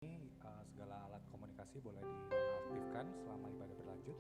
Segala alat komunikasi boleh dinonaktifkan selama ibadah berlanjut.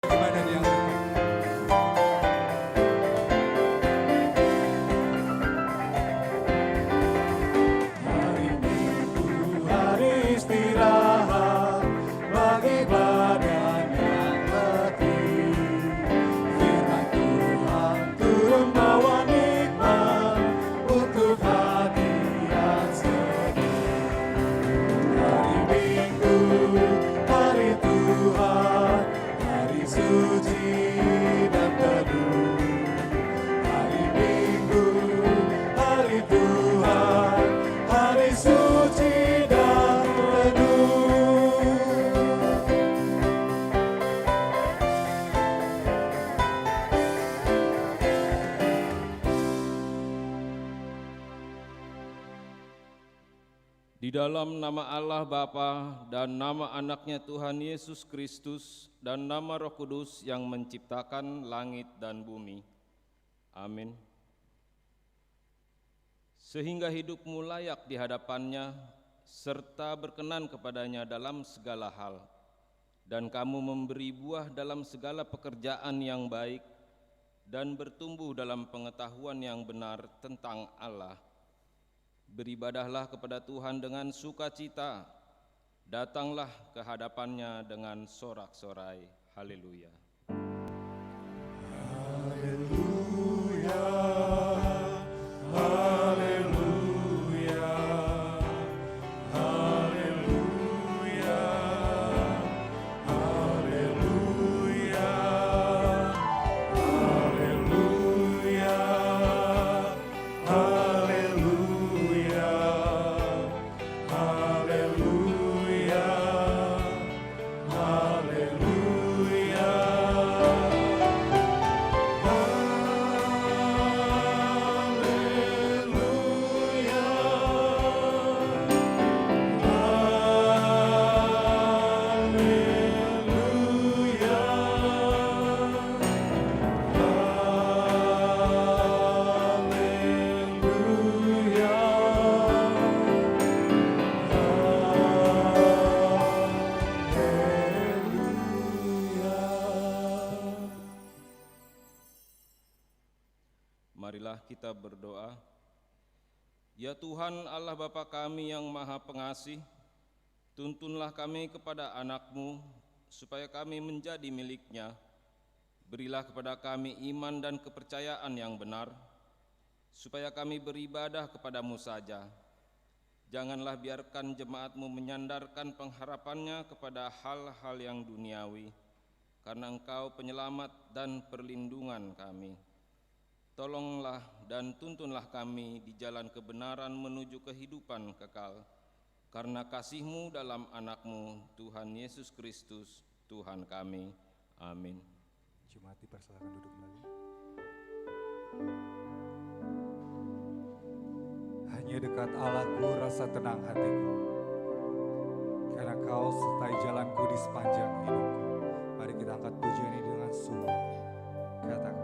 Ibadah dilanjutkan. Hari Minggu, hari istirahat bagi badan yang letih. Firman Tuhan turun bawa nikmat untuk hati yang sedih. Hari Minggu, hari Tuhan, hari suci dan teduh. Hari Minggu, hari Tuhan, hari suci dan teduh. Di dalam nama Allah Bapa dan nama anaknya Tuhan Yesus Kristus dan nama Roh Kudus yang menciptakan langit dan bumi. Amin. Sehingga hidupmu layak di hadapannya serta berkenan kepadanya dalam segala hal, dan kamu memberi buah dalam segala pekerjaan yang baik, dan bertumbuh dalam pengetahuan yang benar tentang Allah. Beribadahlah kepada Tuhan dengan sukacita, datanglah ke hadapannya dengan sorak-sorai. Haleluya. Haleluya, haleluya, haleluya, haleluya, haleluya, haleluya, haleluya, haleluya. Marilah kita berdoa. Ya Tuhan Allah Bapa kami yang Maha Pengasih, tuntunlah kami kepada anak-Mu, supaya kami menjadi milik-Nya. Berilah kepada kami iman dan kepercayaan yang benar, supaya kami beribadah kepada-Mu saja. Janganlah biarkan jemaat-Mu menyandarkan pengharapannya kepada hal-hal yang duniawi, karena Engkau penyelamat dan perlindungan kami. Tolonglah dan tuntunlah kami di jalan kebenaran menuju kehidupan kekal, karena kasih-Mu dalam anak-Mu, Tuhan Yesus Kristus, Tuhan kami. Amin. Jemaat dipersilakan duduk kembali. Hanya dekat Allahku rasa tenang hatiku, karena Kau sertai jalanku di sepanjang hidupku. Mari kita angkat pujian ini dengan sungguh. Katakan.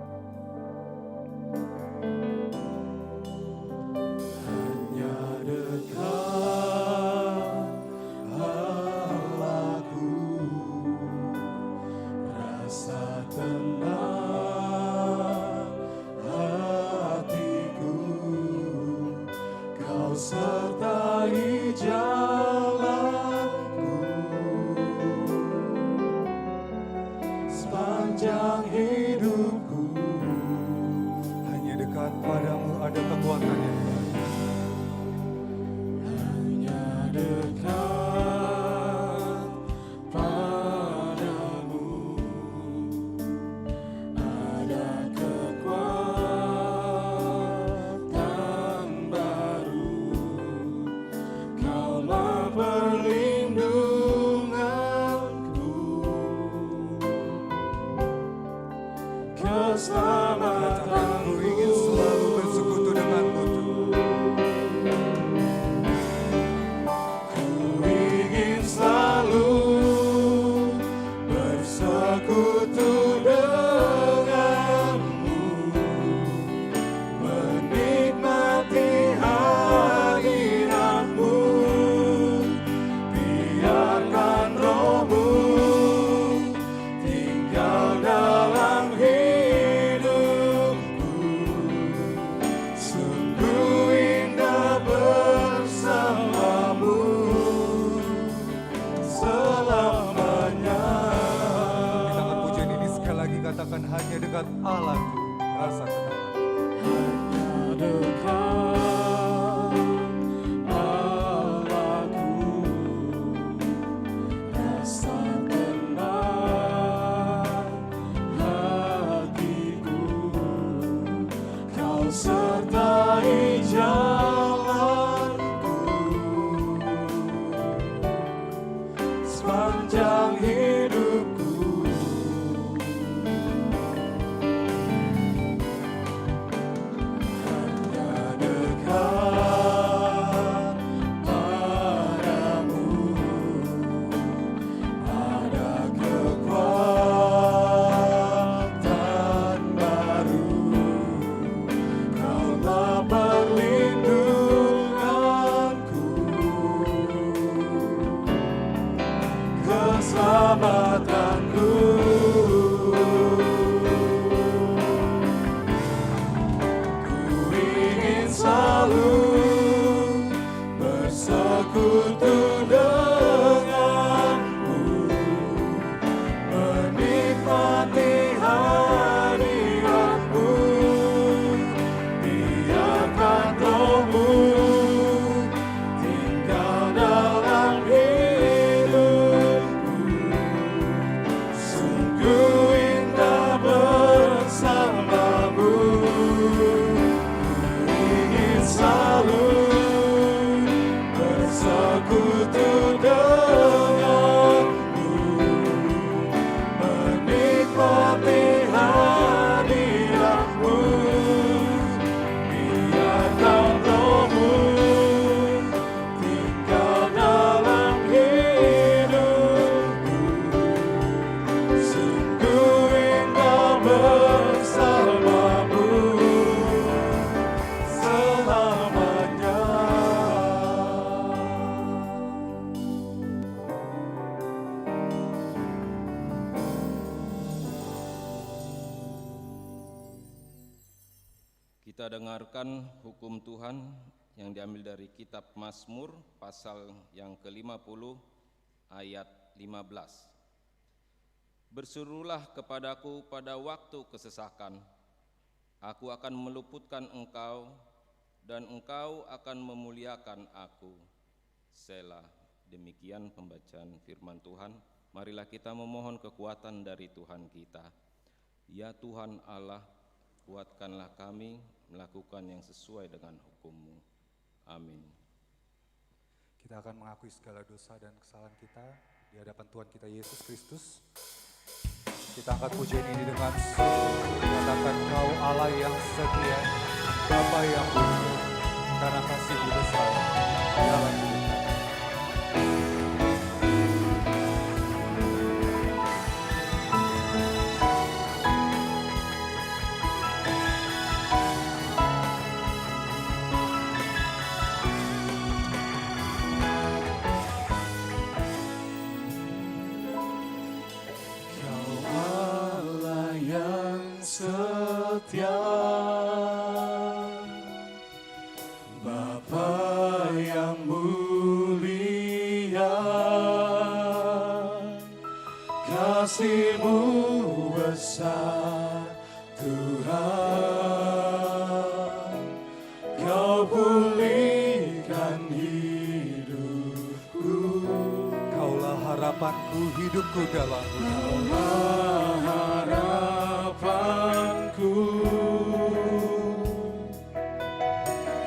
Hanya dekat Allahku, rasa tenang hatiku, Kau sertai jalanku sepanjang hidupku. Hanya dekat padamu ada kekuatan yang baru. Hanya dekat padamu ada kekuatan baru. Kaulah perlindunganku, keselamatanku. Ku ingin selalu bersekutu denganmu Tuhan. Ku ingin selalu bersekutu denganmu, menikmati hadirat-Mu. Biarkan Roh-Mu tinggal dalam hidupku. Sungguh indah bersamamu selamanya. Kita angkat pujian ini sekali lagi, katakan hanya dekat Allahku rasa tenang. Hanya dekat Allahku, rasa tenang hatiku, Kau sertai jalanku sepanjang hidupku. bersekutu denganmu, menikmati hadiratmu, biarkan Rohmu tinggal dalam hidupku. Sungguh indah bersamamu, ku ingin selalu bersekutu denganmu, menikmati hadiratmu, biarkan Rohmu tinggal dalam hidupku. Sungguh indah bersamamu selamanya. Kita dengarkan hukum Tuhan yang diambil dari kitab Mazmur pasal yang ke-50 ayat 15. Berserulah kepadaku pada waktu kesesakan, aku akan meluputkan engkau dan engkau akan memuliakan aku. Selah. Demikian pembacaan firman Tuhan. Marilah kita memohon kekuatan dari Tuhan kita. Ya Tuhan Allah, kuatkanlah kami melakukan yang sesuai dengan hukum-Mu. Amin. Kita akan mengakui segala dosa dan kesalahan kita di hadapan Tuhan kita Yesus Kristus. Kita angkat pujian ini dengan katakan Kau Allah yang setia, Bapa yang mulia, karena kasih-Mu besar dalam hidup kami. Kau Allah yang setia, Bapa yang mulia, kasih-Mu besar Tuhan, Kau pulihkan hidupku. Kaulah harapanku, hidupku dalam Engkau. Harapanku,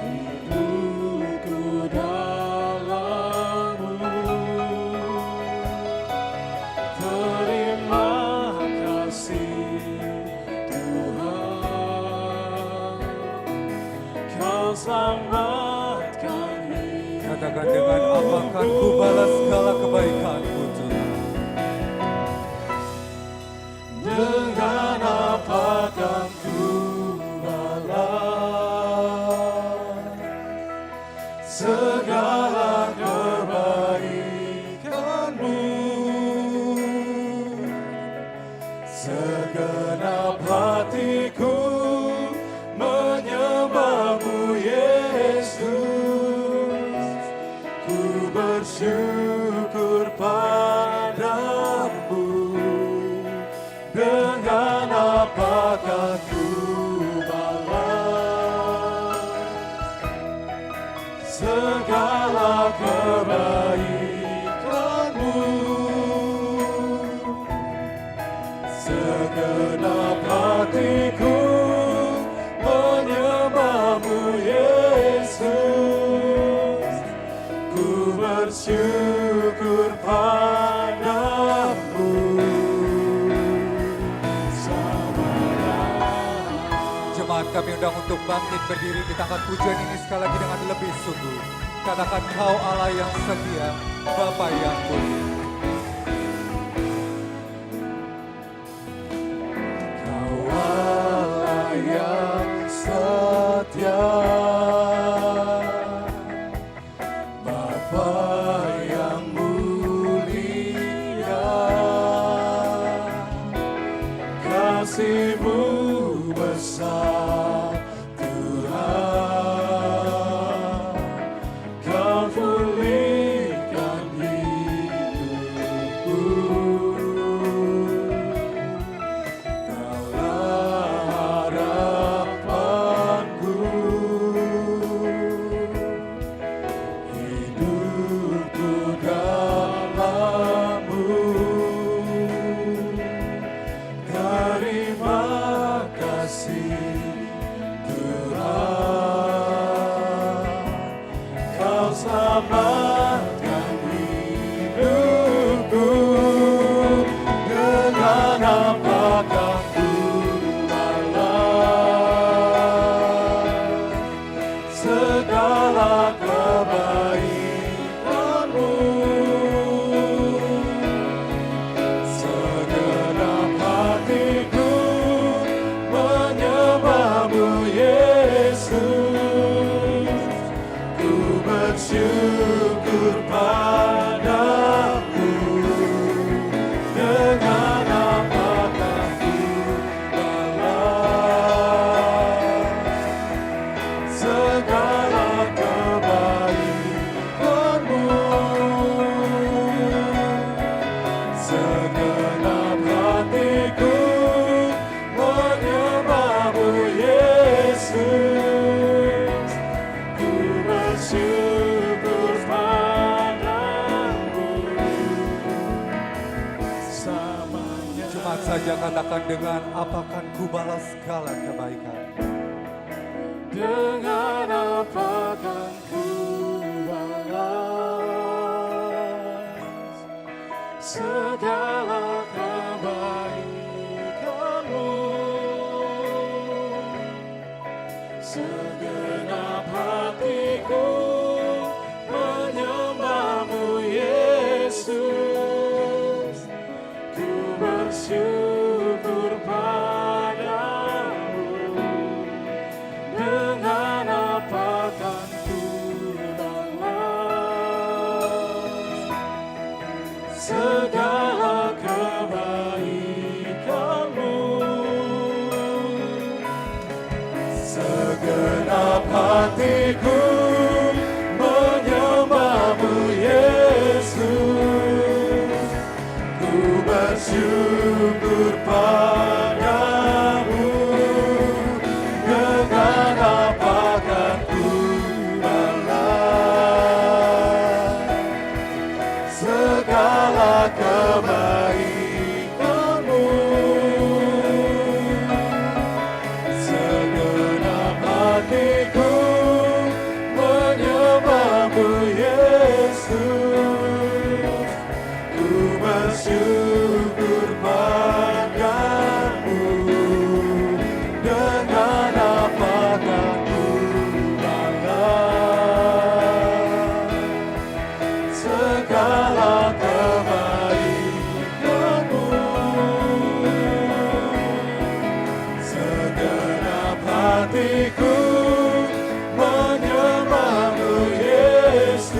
hidupku dalam-Mu. Terima kasih Tuhan, Kau selamatkan hidup. Katakan dengan apa akan ku balas segala kebaikan-Mu Tuhan. Dengan apa kan ku balas segala kebaikan-Mu. Segenap hatiku menyembah-Mu Yesus, ku bersyukur padamu. Dengan apakah ku balas segala kebaikan-Mu. Segenap hatiku menyembah-Mu Yesus, ku bersyukur padamu. Jemaat kami undang untuk bangkit berdiri, kita angkat pujian ini sekali lagi dengan lebih sungguh. Katakan Kau Allah yang setia, Bapa yang mulia. Kau Allah yang setia, Bapa yang mulia, kasih-Mu besar Tuhan, Kau pulih selamatkan hidupku. Dengan apakah ku balas segala kebaikanmu? Segenap hatiku menyembahmu, Yesus. Ku bersyukur padamu. Dengan apakah ku balas segala kebaikanmu? Segenap hatiku menyembahmu, Yesus. Ku bersyukur padamu selamanya. Jemaat saja katakan, dengan apakan ku balas segala kebaikan. Dengan apakah ku balas segala kebaikanmu? Segenap hatiku menyembahmu, Yesus. Ku bersyukur padamu. Dengan apakah ku balas segala kebaikanmu? Segenap hatiku menyembahmu, Yesus. Ku bersyukur padamu. Dengan apakah ku balas segala kebaikanmu? Segenap hatiku menyembahmu, Yesus. Ku bersyukur padamu. Dengan apakah ku balas segala kebaikanmu? Segenap hatiku menyembahmu, Yesus.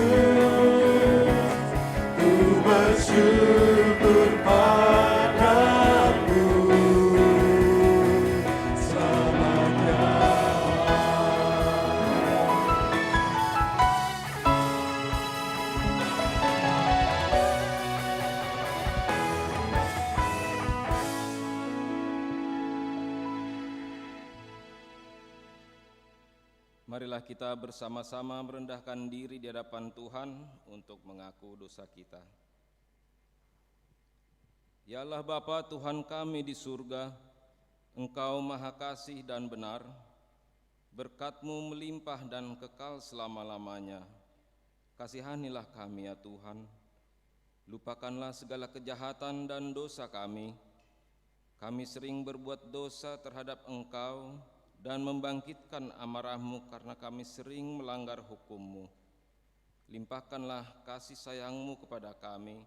Ku bersyukur padamu selamanya. Marilah kita bersama-sama merendahkan diri di hadapan Tuhan untuk mengaku dosa kita. Ya Allah Bapa Tuhan kami di surga, Engkau Maha Kasih dan benar, berkat-Mu melimpah dan kekal selama-lamanya. Kasihanilah kami ya Tuhan, lupakanlah segala kejahatan dan dosa kami. Kami sering berbuat dosa terhadap Engkau dan membangkitkan amarah-Mu karena kami sering melanggar hukum-Mu. Limpahkanlah kasih sayang-Mu kepada kami,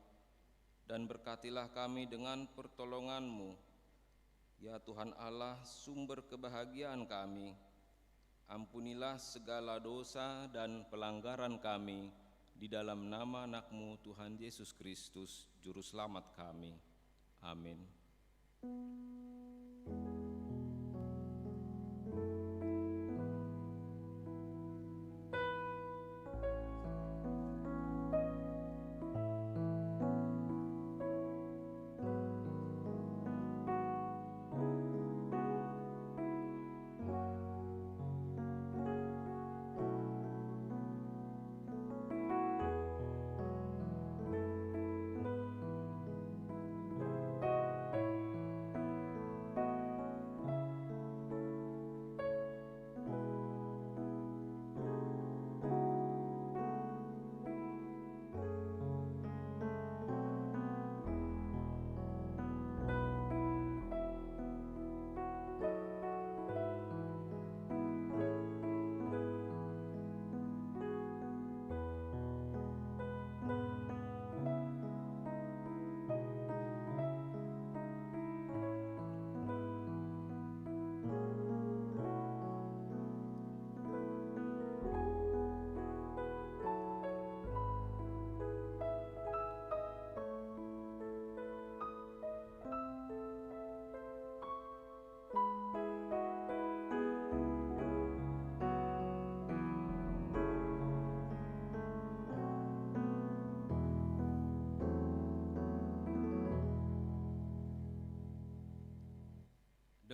dan berkatilah kami dengan pertolongan-Mu. Ya Tuhan Allah, sumber kebahagiaan kami, ampunilah segala dosa dan pelanggaran kami, di dalam nama anak-Mu Tuhan Yesus Kristus, Juru Selamat kami. Amin.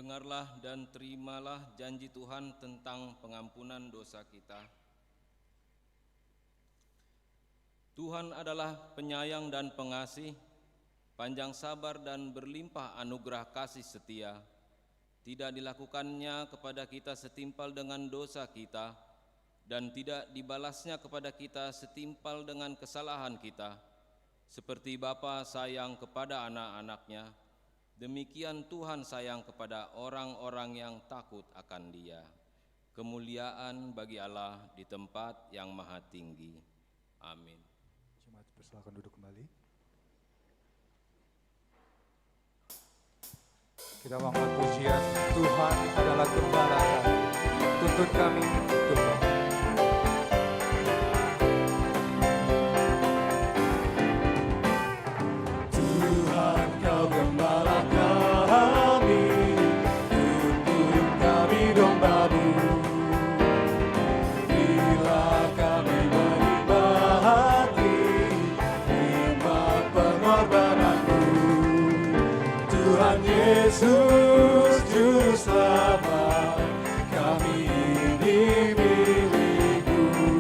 Dengarlah dan terimalah janji Tuhan tentang pengampunan dosa kita. Tuhan adalah penyayang dan pengasih, panjang sabar dan berlimpah anugerah kasih setia. Tidak dilakukannya kepada kita setimpal dengan dosa kita, dan tidak dibalasnya kepada kita setimpal dengan kesalahan kita. Seperti Bapa sayang kepada anak-anaknya, demikian Tuhan sayang kepada orang-orang yang takut akan Dia. Kemuliaan bagi Allah di tempat yang maha tinggi. Amin. Jemaat persilakan duduk kembali. Kita angkat pujian, Tuhan adalah gembala kami, tuntun kami Tuhan. Tuhan kau gembala kami, tuntun kami domba-Mu. Bila kami menyembah hati, iman pengorbanan-Mu. Tuhan Yesus Juru Selamat, kami ini milik-Mu.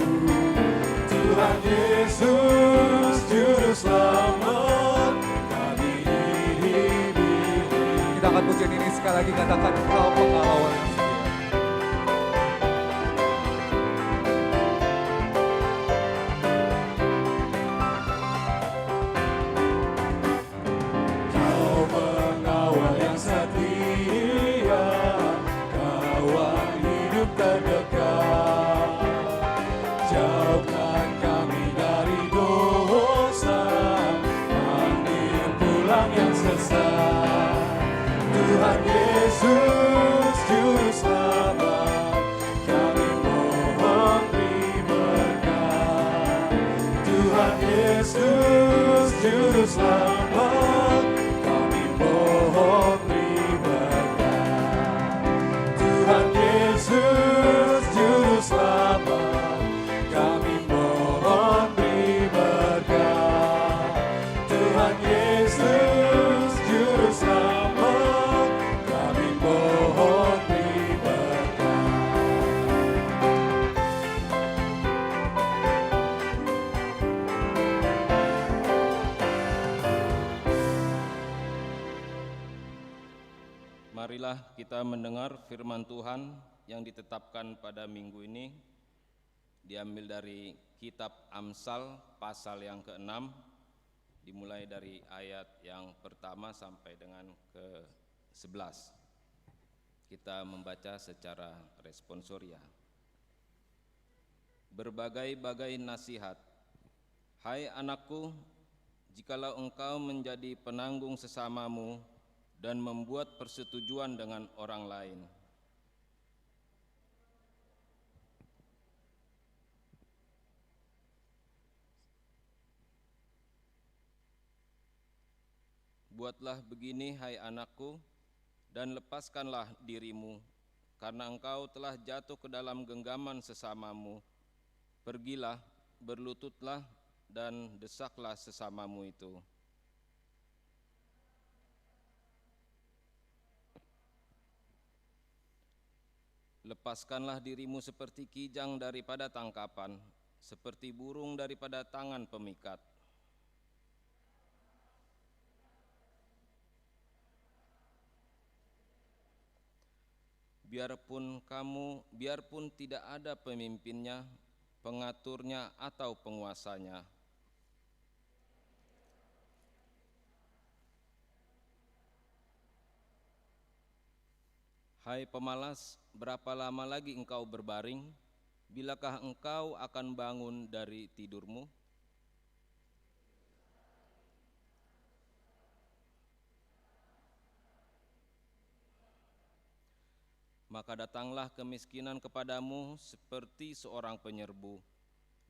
Tuhan Yesus Juru Selamat, kami ini milik-Mu. Kita angkat pujian ini sekali lagi, katakan Engkau penghalauan yang setia. Kau pengawal yang setia, kawan hidup terdekat. Jauhkan kami dari dosa, panggil pulang yang sesat. Tuhan Yesus Juru Selamat, kami mohon beri berkat. Tuhan Yesus Juru Selamat, kami mohon beri berkat. Tuhan Yesus Juru Selamat, kami mohon beri berkat. Tuhan Yesus Juru Selamat, kami mohon beri berkat. Marilah kita mendengar firman Tuhan yang ditetapkan pada minggu ini, diambil dari kitab Amsal pasal yang ke-6, dimulai dari ayat yang pertama sampai dengan ke-11. Kita membaca secara responsoria. Berbagai-bagai nasihat. Hai anakku, jikalau engkau menjadi penanggung sesamamu dan membuat persetujuan dengan orang lain, buatlah begini, hai anakku, dan lepaskanlah dirimu, karena engkau telah jatuh ke dalam genggaman sesamamu. Pergilah, berlututlah, dan desaklah sesamamu itu. Lepaskanlah dirimu seperti kijang daripada tangkapan, seperti burung daripada tangan pemikat. Biarpun tidak ada pemimpinnya, pengaturnya atau penguasanya. Hai pemalas, berapa lama lagi engkau berbaring? Bilakah engkau akan bangun dari tidurmu? Maka datanglah kemiskinan kepadamu seperti seorang penyerbu,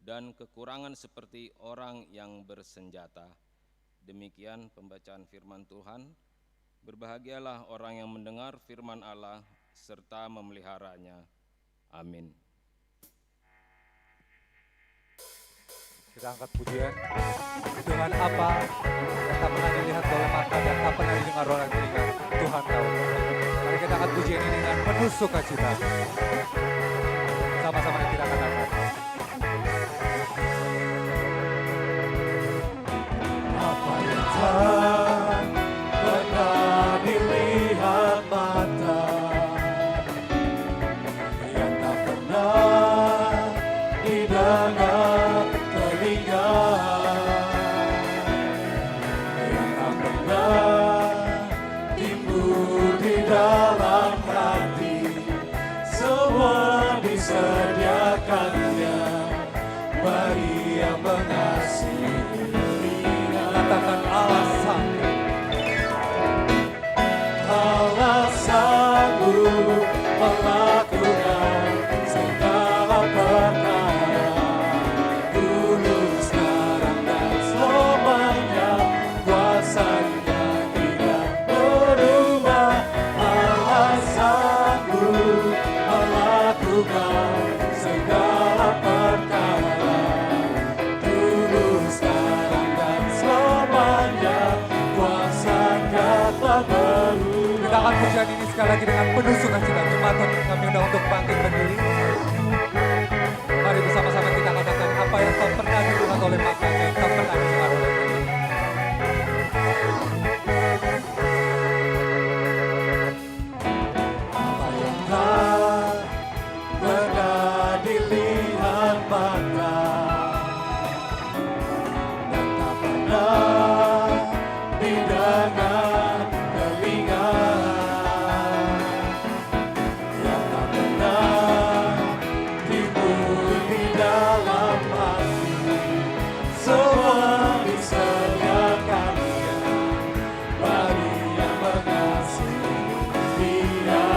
dan kekurangan seperti orang yang bersenjata. Demikian pembacaan firman Tuhan. Berbahagialah orang yang mendengar firman Allah serta memeliharanya. Amin. Kita angkat pujian. Dengan apa yang tak pernah dilihat oleh mata dan tak pernah didengar oleh telinga, Tuhan tahu. Mari kita angkat pujian ini dengan penuh sukacita. Sama-sama kita akan angkat. Apa yang tak pernah dilihat mata, yang tak pernah didengar telinga, yang tak pernah timbul di dalam hati, semua disediakannya bagi yang mengasihi. Katakan Allah sanggup. Allah sanggup melakukan segala perkara, dulu, sekarang, dan selamanya. Kuasanya tidak berubah. Allah sanggup melakukan segala perkara, dulu, sekarang, dan selamanya. Kuasanya tak berubah. Kita akan pujian ini sekali lagi dengan penuh sukacita. Jemaat kami undang untuk bangkit berdiri. Mari bersama-sama kita katakan apa yang tak pernah dilihat oleh mata, yang tak pernah didengar oleh telinga. Apa yang tak pernah dilihat mata, dan tak pernah didengar telinga, yang tak pernah timbul di dalam hati, semua disediakannya bagi yang mengasihi Dia.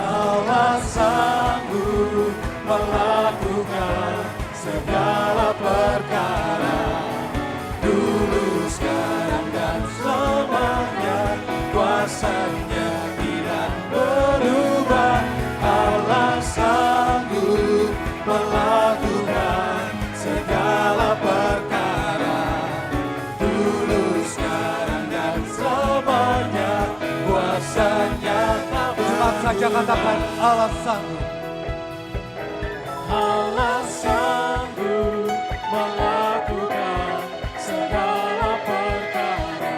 Allah sanggup melakukan segala perkara, dulu, sekarang, dan selamanya. Kuasanya tidak berubah. Allah sanggup melakukan segala perkara, dulu, sekarang, dan selamanya. Kuasanya tak Cepat saja katakan Allah sanggup. Allah sanggup melakukan segala perkara,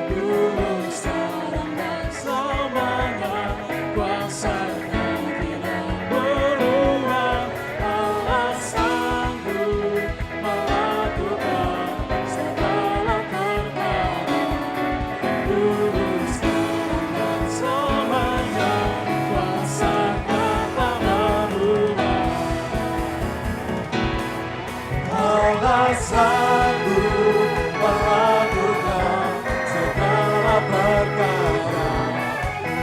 dulu, sekarang, dan selamanya. Kuasanya tidak berubah. Allah sanggup melakukan segala perkara, dulu, sekarang, dan selamanya. Kuasanya tak berubah. Allah sanggup melakukan segala perkara,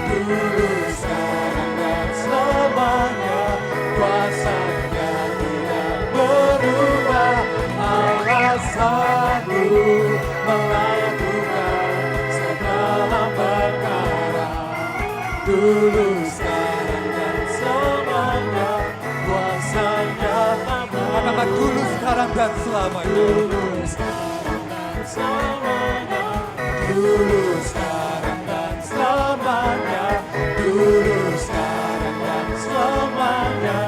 dulu, sekarang, dan selamanya. Kuasanya tidak berubah. Allah sanggup melakukan segala perkara, dulu, sekarang, dan selamanya. Kuasanya tak Katakan dulu, sekarang, dan selamanya. dulu, sekarang, dan selamanya. Dulu, sekarang, dan selamanya. Dulu, sekarang, dan selamanya.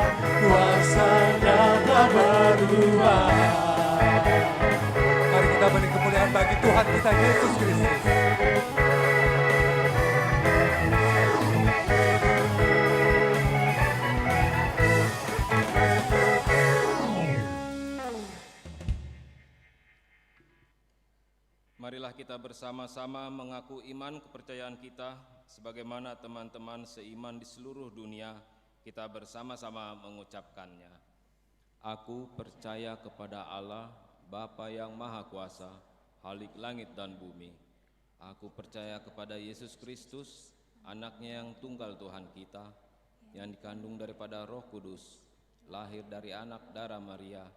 Kuasanya tak berubah. Mari kita beri kemuliaan bagi Tuhan kita Yesus Kristus. Marilah kita bersama-sama mengaku iman kepercayaan kita sebagaimana teman-teman seiman di seluruh dunia kita bersama-sama mengucapkannya. Aku percaya kepada Allah, Bapa yang Maha Kuasa, Khalik langit dan bumi. Aku percaya kepada Yesus Kristus, anaknya yang tunggal Tuhan kita, yang dikandung daripada Roh Kudus, lahir dari anak darah Maria,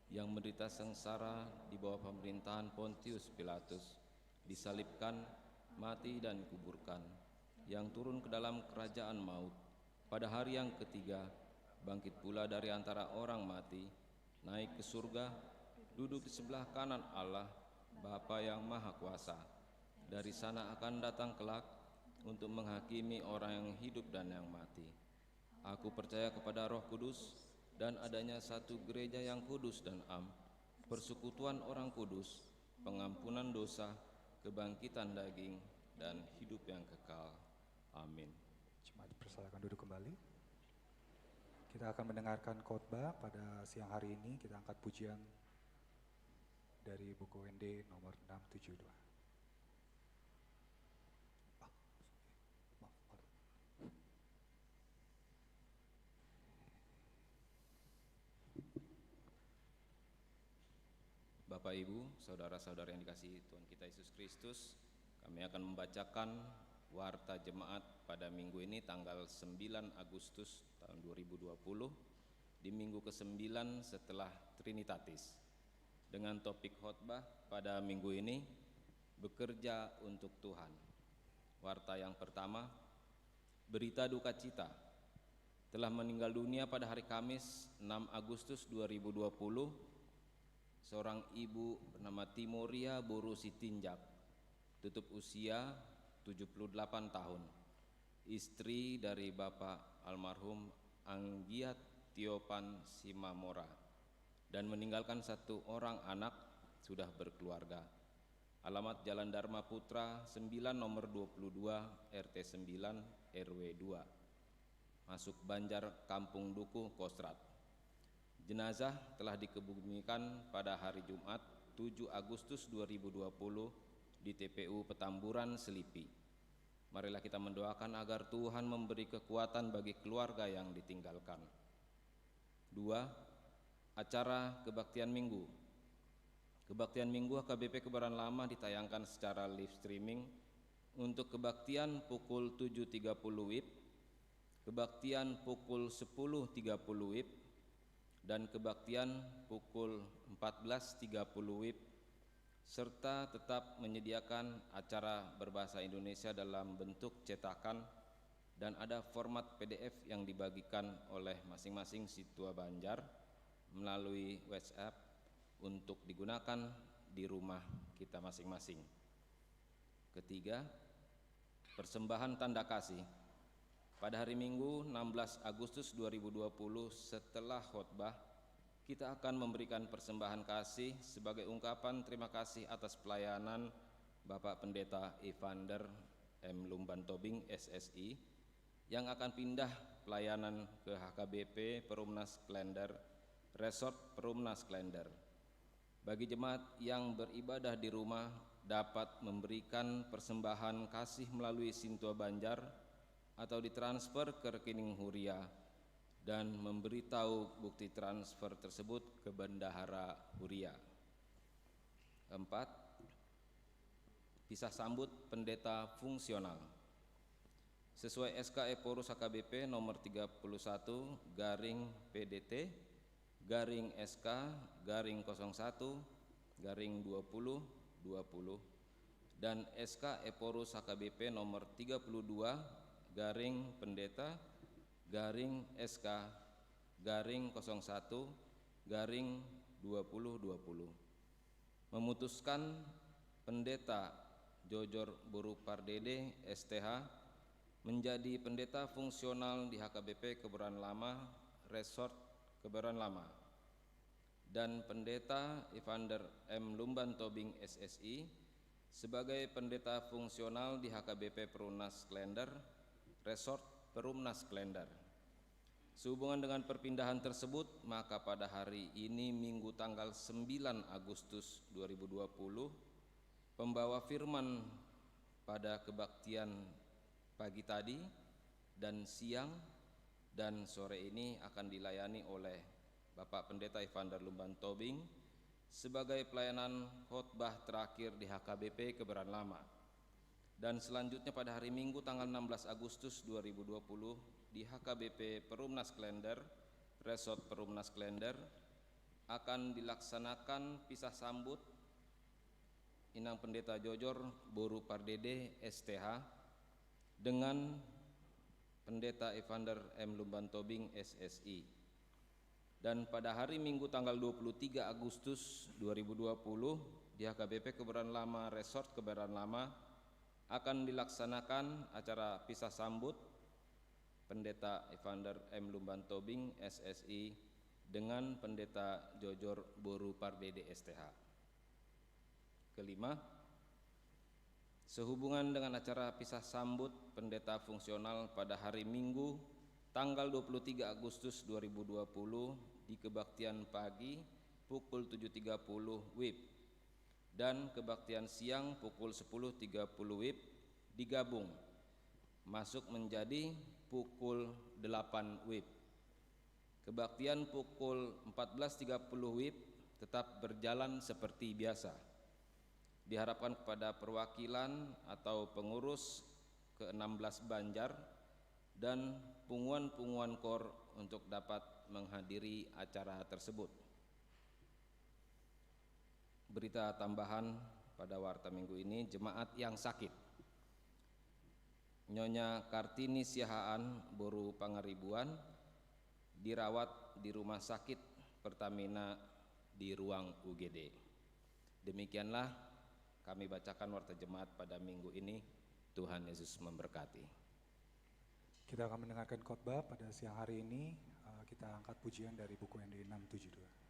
yang menderita sengsara di bawah pemerintahan Pontius Pilatus, disalibkan, mati dan dikuburkan, yang turun ke dalam kerajaan maut, pada hari yang ketiga, bangkit pula dari antara orang mati, naik ke surga, duduk di sebelah kanan Allah, Bapa yang Maha Kuasa, Dari sana akan datang kelak untuk menghakimi orang yang hidup dan yang mati. Aku percaya kepada Roh Kudus dan adanya satu gereja yang kudus dan am, persekutuan orang kudus, pengampunan dosa, kebangkitan daging, dan hidup yang kekal. Amin. Jemaat dipersilakan duduk kembali. Kita akan mendengarkan khotbah pada siang hari ini. Kita angkat pujian dari buku ND nomor 672. Bapak, Ibu, saudara-saudara yang dikasihi Tuhan kita Yesus Kristus, kami akan membacakan warta jemaat pada minggu ini tanggal 9 Agustus tahun 2020 di minggu ke-9 setelah Trinitatis. Dengan topik khotbah pada minggu ini, bekerja untuk Tuhan. Warta yang pertama, berita duka cita. Telah meninggal dunia pada hari Kamis 6 Agustus 2020 seorang ibu bernama Timoria Boru Sitinjak, tutup usia 78 tahun, istri dari Bapak almarhum Anggiat Tiopan Simamora, dan meninggalkan satu orang anak sudah berkeluarga. Alamat Jalan Dharma Putra 9 nomor 22 RT 9 RW 2, Masuk Banjar Kampung Duku Kostrat. Jenazah telah dikebumikan pada hari Jumat 7 Agustus 2020 di TPU Petamburan Selipi. Marilah kita mendoakan agar Tuhan memberi kekuatan bagi keluarga yang ditinggalkan. 2. Acara Kebaktian Minggu. Kebaktian Minggu HKBP Kebayoran Lama ditayangkan secara live streaming untuk kebaktian pukul 7.30 WIB, kebaktian pukul 10.30 WIB, dan kebaktian pukul 14.30 WIB, serta tetap menyediakan acara berbahasa Indonesia dalam bentuk cetakan dan ada format PDF yang dibagikan oleh masing-masing Situa Banjar melalui WhatsApp untuk digunakan di rumah kita masing-masing. Ketiga, persembahan tanda kasih. Pada hari Minggu 16 Agustus 2020 setelah khotbah, kita akan memberikan persembahan kasih sebagai ungkapan terima kasih atas pelayanan Bapak Pendeta Evander M. Lumban Tobing SSI yang akan pindah pelayanan ke HKBP Perumnas Klender, Resort Perumnas Klender. Bagi jemaat yang beribadah di rumah dapat memberikan persembahan kasih melalui Sintua Banjar atau ditransfer ke rekening Huria dan memberitahu bukti transfer tersebut ke Bendahara Huria. 4. Pisah sambut pendeta fungsional. Sesuai SK Eporus HKBP nomor 31 garing PDT garing SK garing 01 garing 2020 dan SK Eporus HKBP nomor 32 garing pendeta garing SK garing 01 garing 2020 memutuskan pendeta Jojor Boru Pardede STH menjadi pendeta fungsional di HKBP Kebayoran Lama Resort Kebayoran Lama dan pendeta Evander M. Lumban Tobing SSI sebagai pendeta fungsional di HKBP Perumnas Klender Resort Perumnas Klender. Sehubungan dengan perpindahan tersebut, maka pada hari ini Minggu tanggal 9 Agustus 2020, pembawa firman pada kebaktian pagi tadi dan siang dan sore ini akan dilayani oleh Bapak Pendeta Evander Lumban Tobing sebagai pelayanan khotbah terakhir di HKBP Kebayoran Lama. Dan selanjutnya pada hari Minggu tanggal 16 Agustus 2020 di HKBP Perumnas Klender, Resort Perumnas Klender akan dilaksanakan pisah sambut Inang Pendeta Jojor Boru Pardede STH dengan Pendeta Evander M. Lumban Tobing SSI. Dan pada hari Minggu tanggal 23 Agustus 2020 di HKBP Kebayoran Lama Resort Kebayoran Lama akan dilaksanakan acara pisah sambut Pendeta Evander M. Lumban Tobing, SSI, dengan Pendeta Jojor Boru Pardede, STH. Kelima, sehubungan dengan acara pisah sambut pendeta fungsional pada hari Minggu tanggal 23 Agustus 2020 di kebaktian pagi pukul 7.30 WIB dan kebaktian siang pukul 10.30 WIB digabung masuk menjadi pukul 8 WIB. Kebaktian pukul 14.30 WIB tetap berjalan seperti biasa. Diharapkan kepada perwakilan atau pengurus ke-16 Banjar dan punguan-punguan KOR untuk dapat menghadiri acara tersebut. Berita tambahan pada warta minggu ini, jemaat yang sakit. Nyonya Kartini Siahaan Boru Pangaribuan dirawat di Rumah Sakit Pertamina di ruang UGD. Demikianlah kami bacakan warta jemaat pada minggu ini. Tuhan Yesus memberkati. Kita akan mendengarkan khotbah pada siang hari ini. Kita angkat pujian dari buku ND 672.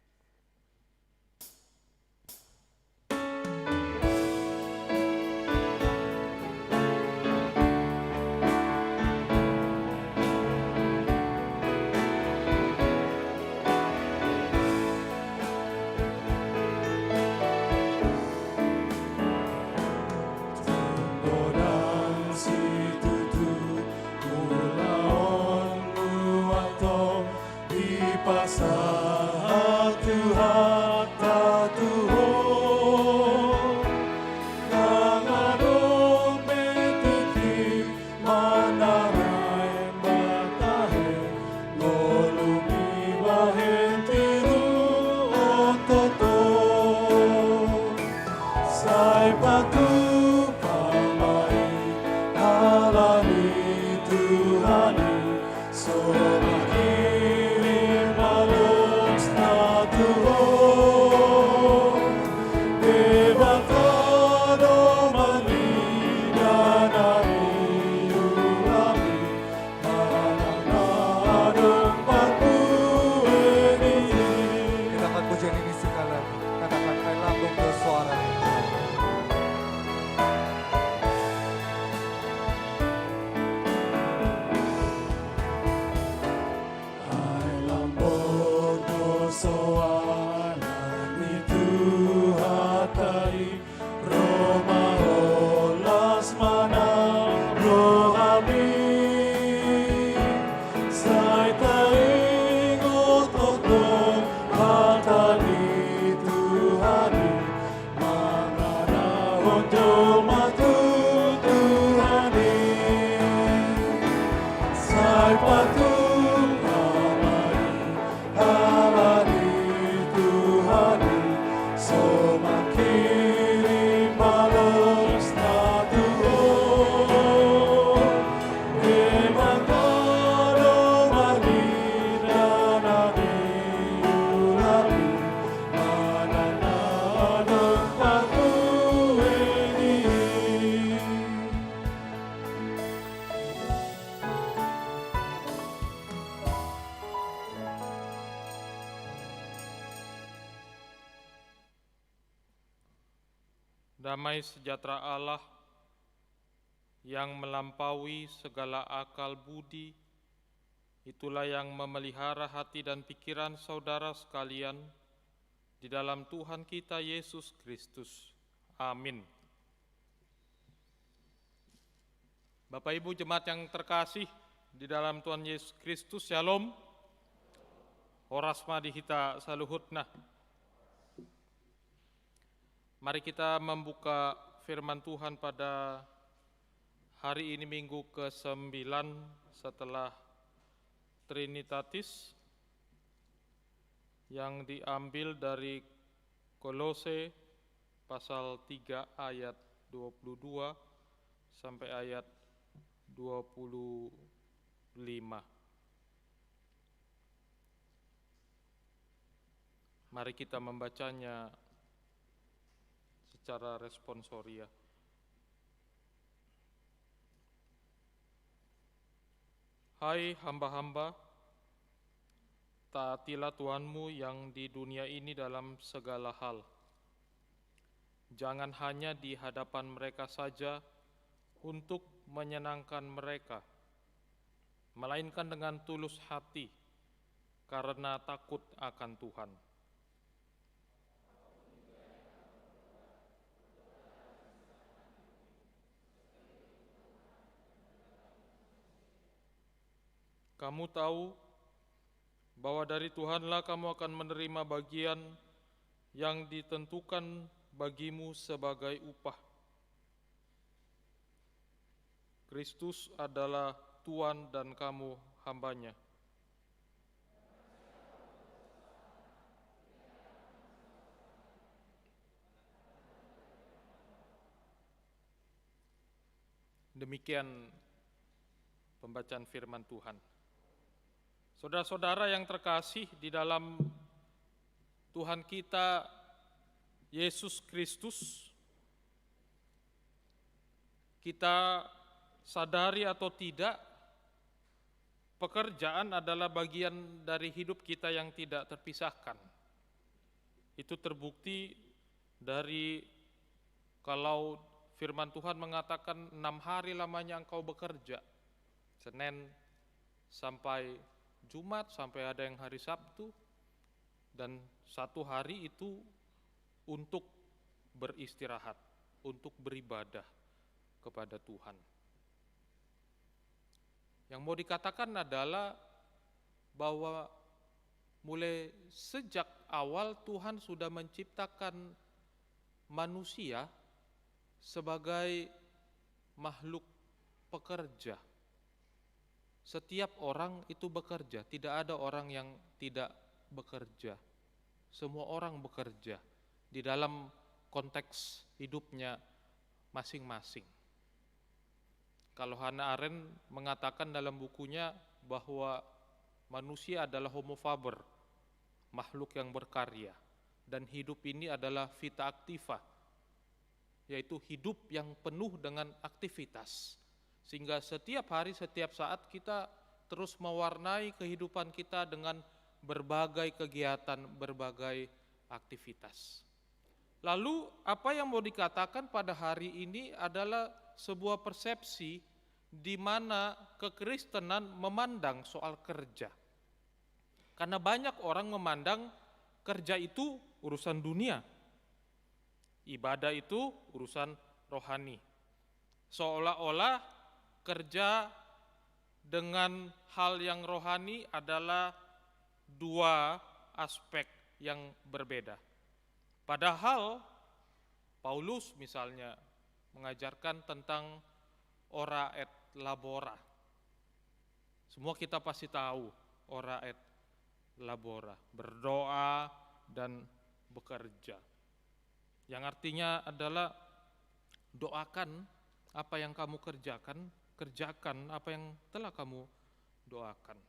Damai sejahtera Allah yang melampaui segala akal budi, itulah yang memelihara hati dan pikiran saudara sekalian di dalam Tuhan kita Yesus Kristus. Amin. Bapak Ibu jemaat yang terkasih di dalam Tuhan Yesus Kristus, Shalom. Horasma dihita saluhutna. Mari kita membuka firman Tuhan pada hari ini minggu ke-9 setelah Trinitatis yang diambil dari Kolose pasal 3 ayat 22 sampai ayat 25. Mari kita membacanya secara responsoria. Hai hamba-hamba, taatilah Tuhanmu yang di dunia ini dalam segala hal. Jangan hanya di hadapan mereka saja untuk menyenangkan mereka, melainkan dengan tulus hati karena takut akan Tuhan. Kamu tahu bahwa dari Tuhanlah kamu akan menerima bagian yang ditentukan bagimu sebagai upah. Kristus adalah Tuhan dan kamu hambanya. Demikian pembacaan firman Tuhan. Saudara-saudara yang terkasih di dalam Tuhan kita Yesus Kristus, kita sadari atau tidak, pekerjaan adalah bagian dari hidup kita yang tidak terpisahkan. Itu terbukti dari kalau firman Tuhan mengatakan 6 hari lamanya engkau bekerja, Senin sampai Jumat, sampai ada yang hari Sabtu, dan 1 hari itu untuk beristirahat, untuk beribadah kepada Tuhan. Yang mau dikatakan adalah bahwa mulai sejak awal Tuhan sudah menciptakan manusia sebagai makhluk pekerja. Setiap orang itu bekerja, tidak ada orang yang tidak bekerja. Semua orang bekerja di dalam konteks hidupnya masing-masing. Kalau Hannah Arendt mengatakan dalam bukunya bahwa manusia adalah homo faber, makhluk yang berkarya, dan hidup ini adalah vita activa, yaitu hidup yang penuh dengan aktivitas. Sehingga setiap hari, setiap saat kita terus mewarnai kehidupan kita dengan berbagai kegiatan, berbagai aktivitas. Lalu apa yang mau dikatakan pada hari ini adalah sebuah persepsi di mana kekristenan memandang soal kerja. Karena banyak orang memandang kerja itu urusan dunia, ibadah itu urusan rohani. Seolah-olah kerja dengan hal yang rohani adalah dua aspek yang berbeda. Padahal Paulus misalnya mengajarkan tentang ora et labora. Semua kita pasti tahu ora et labora, berdoa dan bekerja. Yang artinya adalah doakan apa yang kamu kerjakan, kerjakan apa yang telah kamu doakan.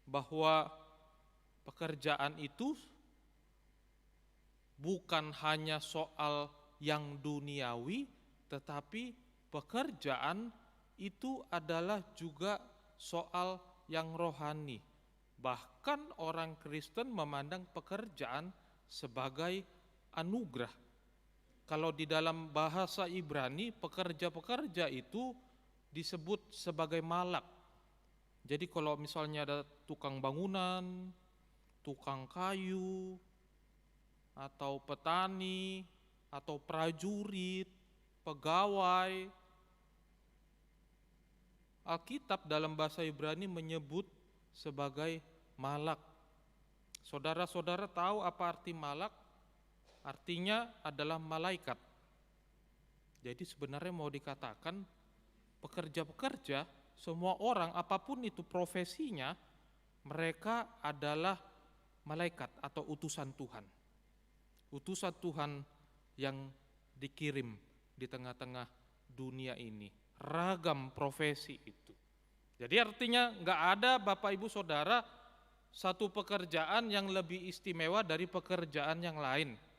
Bahwa pekerjaan itu bukan hanya soal yang duniawi, tetapi pekerjaan itu adalah juga soal yang rohani. Bahkan orang Kristen memandang pekerjaan sebagai anugerah. Kalau di dalam bahasa Ibrani, pekerja-pekerja itu disebut sebagai malak. Jadi kalau misalnya ada tukang bangunan, tukang kayu, atau petani, atau prajurit, pegawai, Alkitab dalam bahasa Ibrani menyebut sebagai malak. Saudara-saudara tahu apa arti malak? Artinya adalah malaikat. Jadi sebenarnya mau dikatakan pekerja-pekerja, semua orang apapun itu profesinya, mereka adalah malaikat atau utusan Tuhan. Utusan Tuhan yang dikirim di tengah-tengah dunia ini. Ragam profesi itu. Jadi artinya nggak ada Bapak Ibu Saudara satu pekerjaan yang lebih istimewa dari pekerjaan yang lain.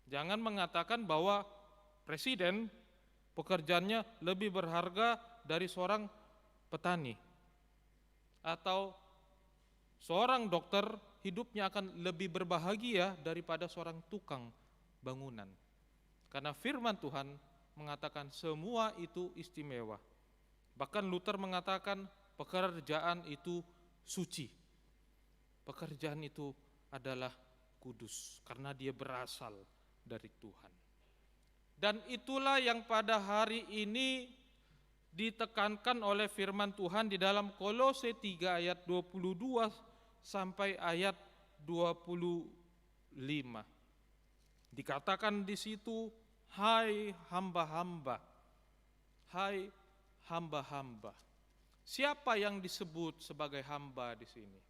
Jangan mengatakan bahwa presiden pekerjaannya lebih berharga dari seorang petani. Atau seorang dokter hidupnya akan lebih berbahagia daripada seorang tukang bangunan. Karena firman Tuhan mengatakan semua itu istimewa. Bahkan Luther mengatakan pekerjaan itu suci. Pekerjaan itu adalah kudus karena dia berasal dari Tuhan. Dan itulah yang pada hari ini ditekankan oleh firman Tuhan di dalam Kolose 3 ayat 22 sampai ayat 25. Dikatakan di situ, hai hamba-hamba, hai hamba-hamba. Siapa yang disebut sebagai hamba di sini?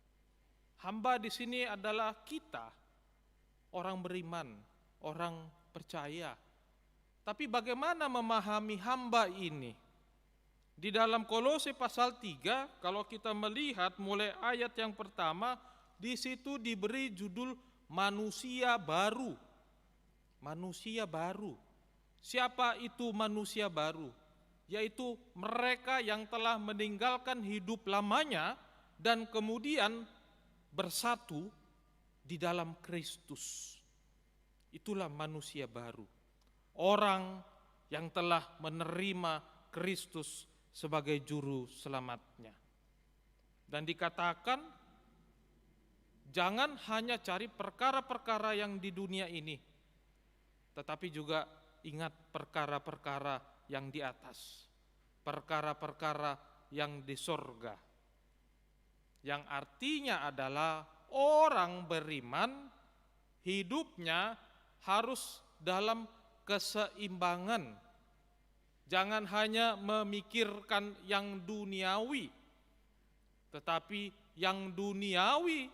Hamba di sini adalah kita, orang beriman, orang percaya. Tapi bagaimana memahami hamba ini? Di dalam Kolose pasal 3, kalau kita melihat mulai ayat yang pertama, di situ diberi judul manusia baru. Manusia baru. Siapa itu manusia baru? Yaitu mereka yang telah meninggalkan hidup lamanya dan kemudian bersatu di dalam Kristus. Itulah manusia baru. Orang yang telah menerima Kristus sebagai juru selamatnya. Dan dikatakan, jangan hanya cari perkara-perkara yang di dunia ini, tetapi juga ingat perkara-perkara yang di atas, perkara-perkara yang di sorga. Yang artinya adalah orang beriman hidupnya harus dalam keseimbangan. Jangan hanya memikirkan yang duniawi, tetapi yang duniawi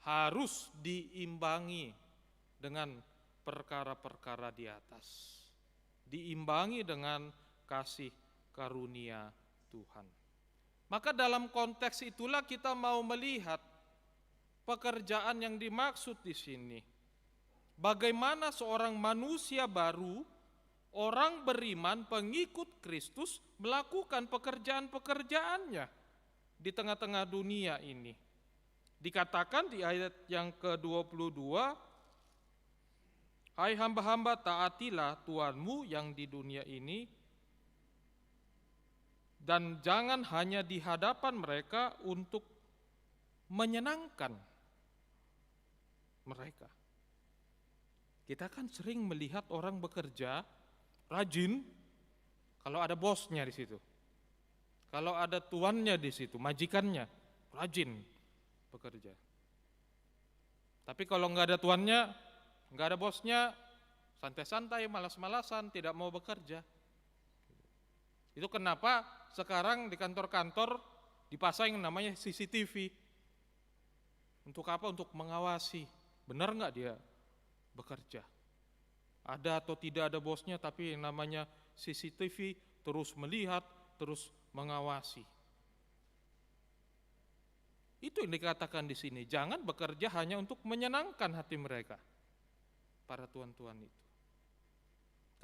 harus diimbangi dengan perkara-perkara di atas. Diimbangi dengan kasih karunia Tuhan. Maka dalam konteks itulah kita mau melihat pekerjaan yang dimaksud di sini. Bagaimana seorang manusia baru, orang beriman, pengikut Kristus melakukan pekerjaan-pekerjaannya di tengah-tengah dunia ini. Dikatakan di ayat yang ke-22, hai hamba-hamba, taatilah Tuhanmu yang di dunia ini, dan jangan hanya di hadapan mereka untuk menyenangkan mereka. Kita kan sering melihat orang bekerja rajin kalau ada bosnya di situ. Kalau ada tuannya di situ, majikannya, rajin bekerja. Tapi kalau nggak ada tuannya, nggak ada bosnya, santai-santai, malas-malasan, tidak mau bekerja. Itu kenapa sekarang di kantor-kantor dipasang yang namanya CCTV. Untuk apa? Untuk mengawasi, benar nggak dia bekerja. Ada atau tidak ada bosnya, tapi yang namanya CCTV terus melihat, terus mengawasi. Itu yang dikatakan di sini, jangan bekerja hanya untuk menyenangkan hati mereka, para tuan-tuan itu.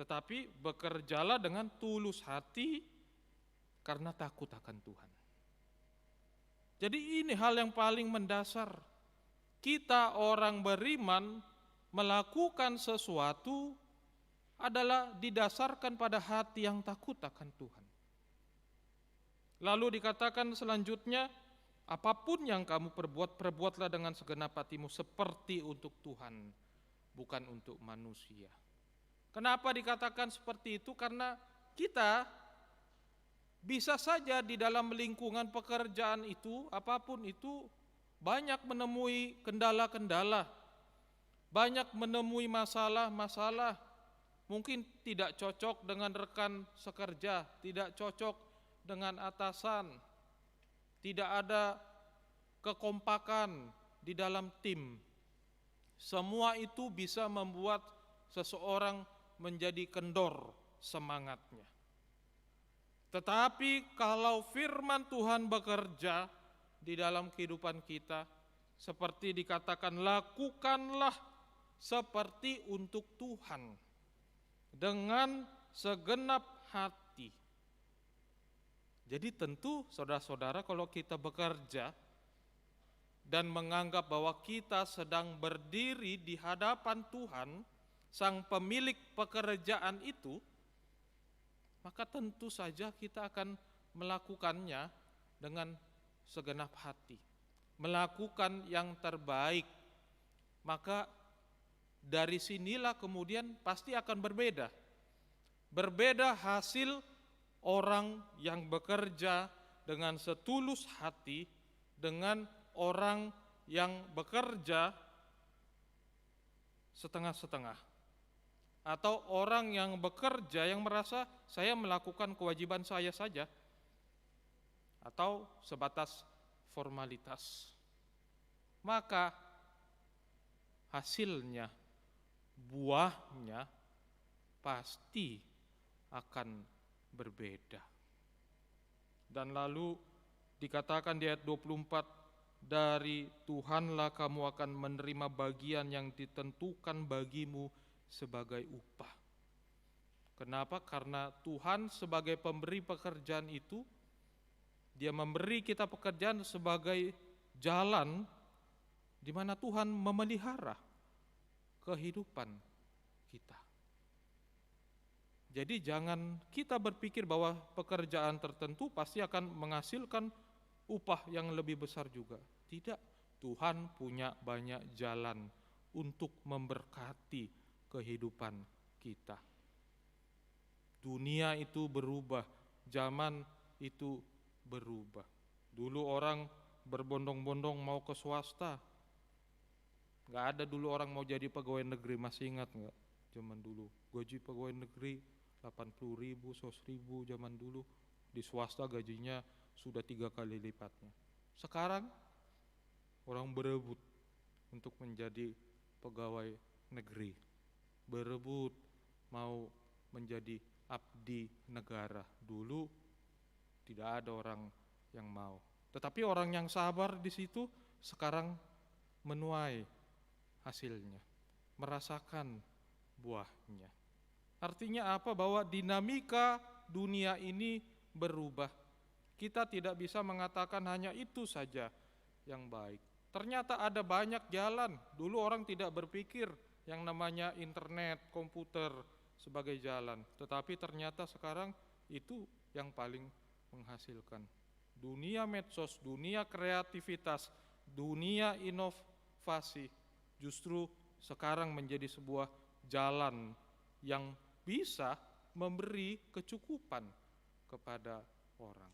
Tetapi bekerjalah dengan tulus hati karena takut akan Tuhan. Jadi ini hal yang paling mendasar. Kita orang beriman melakukan sesuatu adalah didasarkan pada hati yang takut akan Tuhan. Lalu dikatakan selanjutnya, apapun yang kamu perbuat, perbuatlah dengan segenap hatimu seperti untuk Tuhan, bukan untuk manusia. Kenapa dikatakan seperti itu? Karena kita bisa saja di dalam lingkungan pekerjaan itu, apapun itu, banyak menemui kendala-kendala, banyak menemui masalah-masalah, mungkin tidak cocok dengan rekan sekerja, tidak cocok dengan atasan, tidak ada kekompakan di dalam tim. Semua itu bisa membuat seseorang menjadi kendor semangatnya. Tetapi kalau firman Tuhan bekerja di dalam kehidupan kita, seperti dikatakan, lakukanlah seperti untuk Tuhan dengan segenap hati. Jadi tentu saudara-saudara, kalau kita bekerja dan menganggap bahwa kita sedang berdiri di hadapan Tuhan, sang pemilik pekerjaan itu, maka tentu saja kita akan melakukannya dengan segenap hati, melakukan yang terbaik. Maka dari sinilah kemudian pasti akan berbeda. Berbeda hasil orang yang bekerja dengan setulus hati dengan orang yang bekerja setengah-setengah. Atau orang yang bekerja yang merasa saya melakukan kewajiban saya saja, atau sebatas formalitas. Maka hasilnya, buahnya pasti akan berbeda. Dan lalu dikatakan di ayat 24, dari Tuhanlah kamu akan menerima bagian yang ditentukan bagimu sebagai upah. Kenapa? Karena Tuhan sebagai pemberi pekerjaan itu, Dia memberi kita pekerjaan sebagai jalan di mana Tuhan memelihara kehidupan kita. Jadi jangan kita berpikir bahwa pekerjaan tertentu pasti akan menghasilkan upah yang lebih besar juga. Tidak, Tuhan punya banyak jalan untuk memberkati kehidupan kita. Dunia itu berubah, zaman itu berubah. Dulu orang berbondong-bondong mau ke swasta. Gak ada dulu orang mau jadi pegawai negeri, masih ingat gak? Zaman dulu, gaji pegawai negeri 80.000, 100.000 zaman dulu. Di swasta gajinya sudah 3 kali lipatnya. Sekarang orang berebut untuk menjadi pegawai negeri, berebut mau menjadi abdi negara. Dulu tidak ada orang yang mau, tetapi orang yang sabar di situ sekarang menuai hasilnya, merasakan buahnya. Artinya apa? Bahwa dinamika dunia ini berubah. Kita tidak bisa mengatakan hanya itu saja yang baik. Ternyata ada banyak jalan. Dulu orang tidak berpikir yang namanya internet, komputer sebagai jalan. Tetapi ternyata sekarang itu yang paling menghasilkan. Dunia medsos, dunia kreativitas, dunia inovasi justru sekarang menjadi sebuah jalan yang bisa memberi kecukupan kepada orang.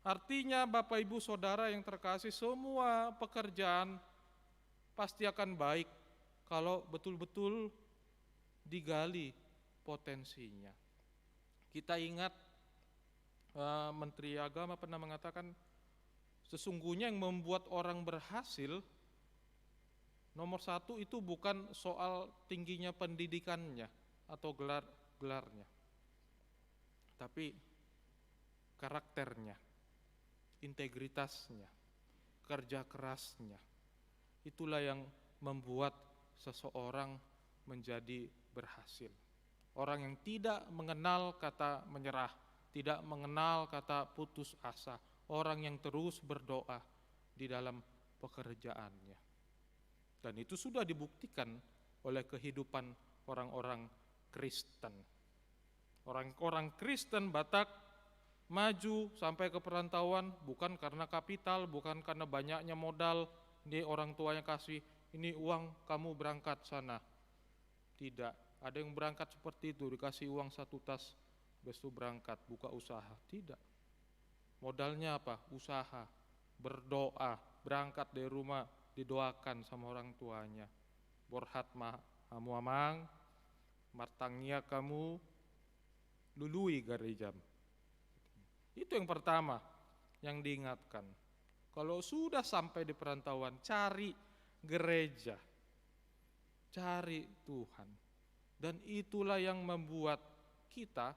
Artinya Bapak Ibu Saudara yang terkasih, semua pekerjaan pasti akan baik kalau betul-betul digali potensinya. Kita ingat Menteri Agama pernah mengatakan, sesungguhnya yang membuat orang berhasil nomor satu itu bukan soal tingginya pendidikannya atau gelarnya, tapi karakternya, integritasnya, kerja kerasnya. Itulah yang membuat seseorang menjadi berhasil. Orang yang tidak mengenal kata menyerah, tidak mengenal kata putus asa, orang yang terus berdoa di dalam pekerjaannya. Dan itu sudah dibuktikan oleh kehidupan orang-orang Kristen. Orang-orang Kristen Batak maju sampai ke perantauan bukan karena kapital, bukan karena banyaknya modal, ini orang tuanya kasih, ini uang kamu berangkat sana. Tidak, ada yang berangkat seperti itu, dikasih uang 1 tas, besok berangkat buka usaha. Tidak, modalnya apa? Usaha, berdoa, berangkat dari rumah, didoakan sama orang tuanya. Borhat hamu amang, martangnya kamu lului garejam. Itu yang pertama yang diingatkan. Kalau sudah sampai di perantauan, cari gereja, cari Tuhan. Dan itulah yang membuat kita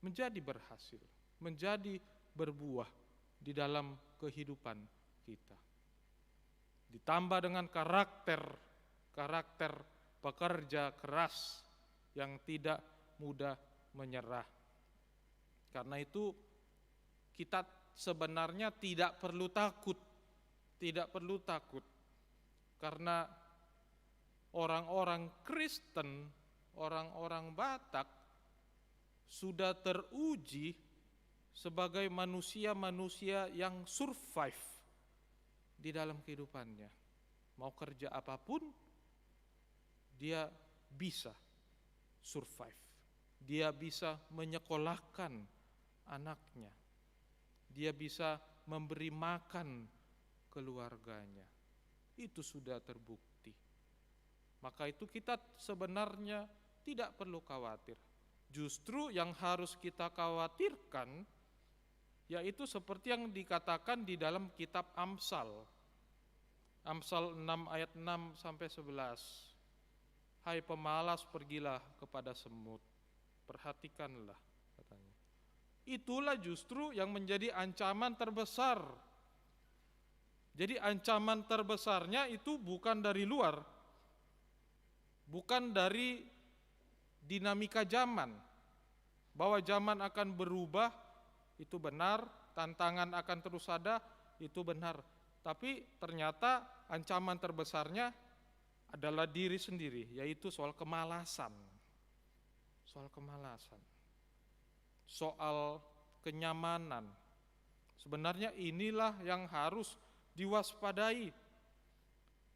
menjadi berhasil, menjadi berbuah di dalam kehidupan kita. Ditambah dengan karakter pekerja keras yang tidak mudah menyerah. Karena itu kita sebenarnya tidak perlu takut. Tidak perlu takut. Karena orang-orang Kristen, orang-orang Batak sudah teruji sebagai manusia-manusia yang survive di dalam kehidupannya. Mau kerja apapun, dia bisa survive. Dia bisa menyekolahkan anaknya. Dia bisa memberi makan keluarganya. Itu sudah terbukti. Maka itu kita sebenarnya tidak perlu khawatir. Justru yang harus kita khawatirkan yaitu seperti yang dikatakan di dalam kitab Amsal. Amsal 6 ayat 6 sampai 11. Hai pemalas, pergilah kepada semut, perhatikanlah, katanya. Itulah justru yang menjadi ancaman terbesar. Jadi ancaman terbesarnya itu bukan dari luar, bukan dari dinamika zaman. Bahwa zaman akan berubah, itu benar, tantangan akan terus ada, itu benar. Tapi ternyata ancaman terbesarnya adalah diri sendiri, yaitu soal kemalasan. Soal kemalasan. Soal kenyamanan. Sebenarnya inilah yang harus diwaspadai.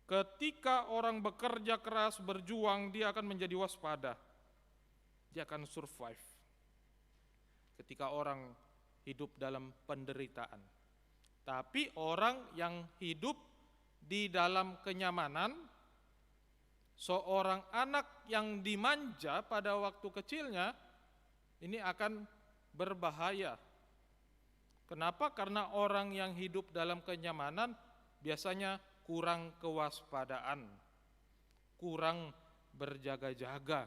Ketika orang bekerja keras, berjuang, dia akan menjadi waspada. Dia akan survive. Ketika orang hidup dalam penderitaan. Tapi orang yang hidup di dalam kenyamanan, seorang anak yang dimanja pada waktu kecilnya, ini akan berbahaya. Kenapa? Karena orang yang hidup dalam kenyamanan biasanya kurang kewaspadaan, kurang berjaga-jaga.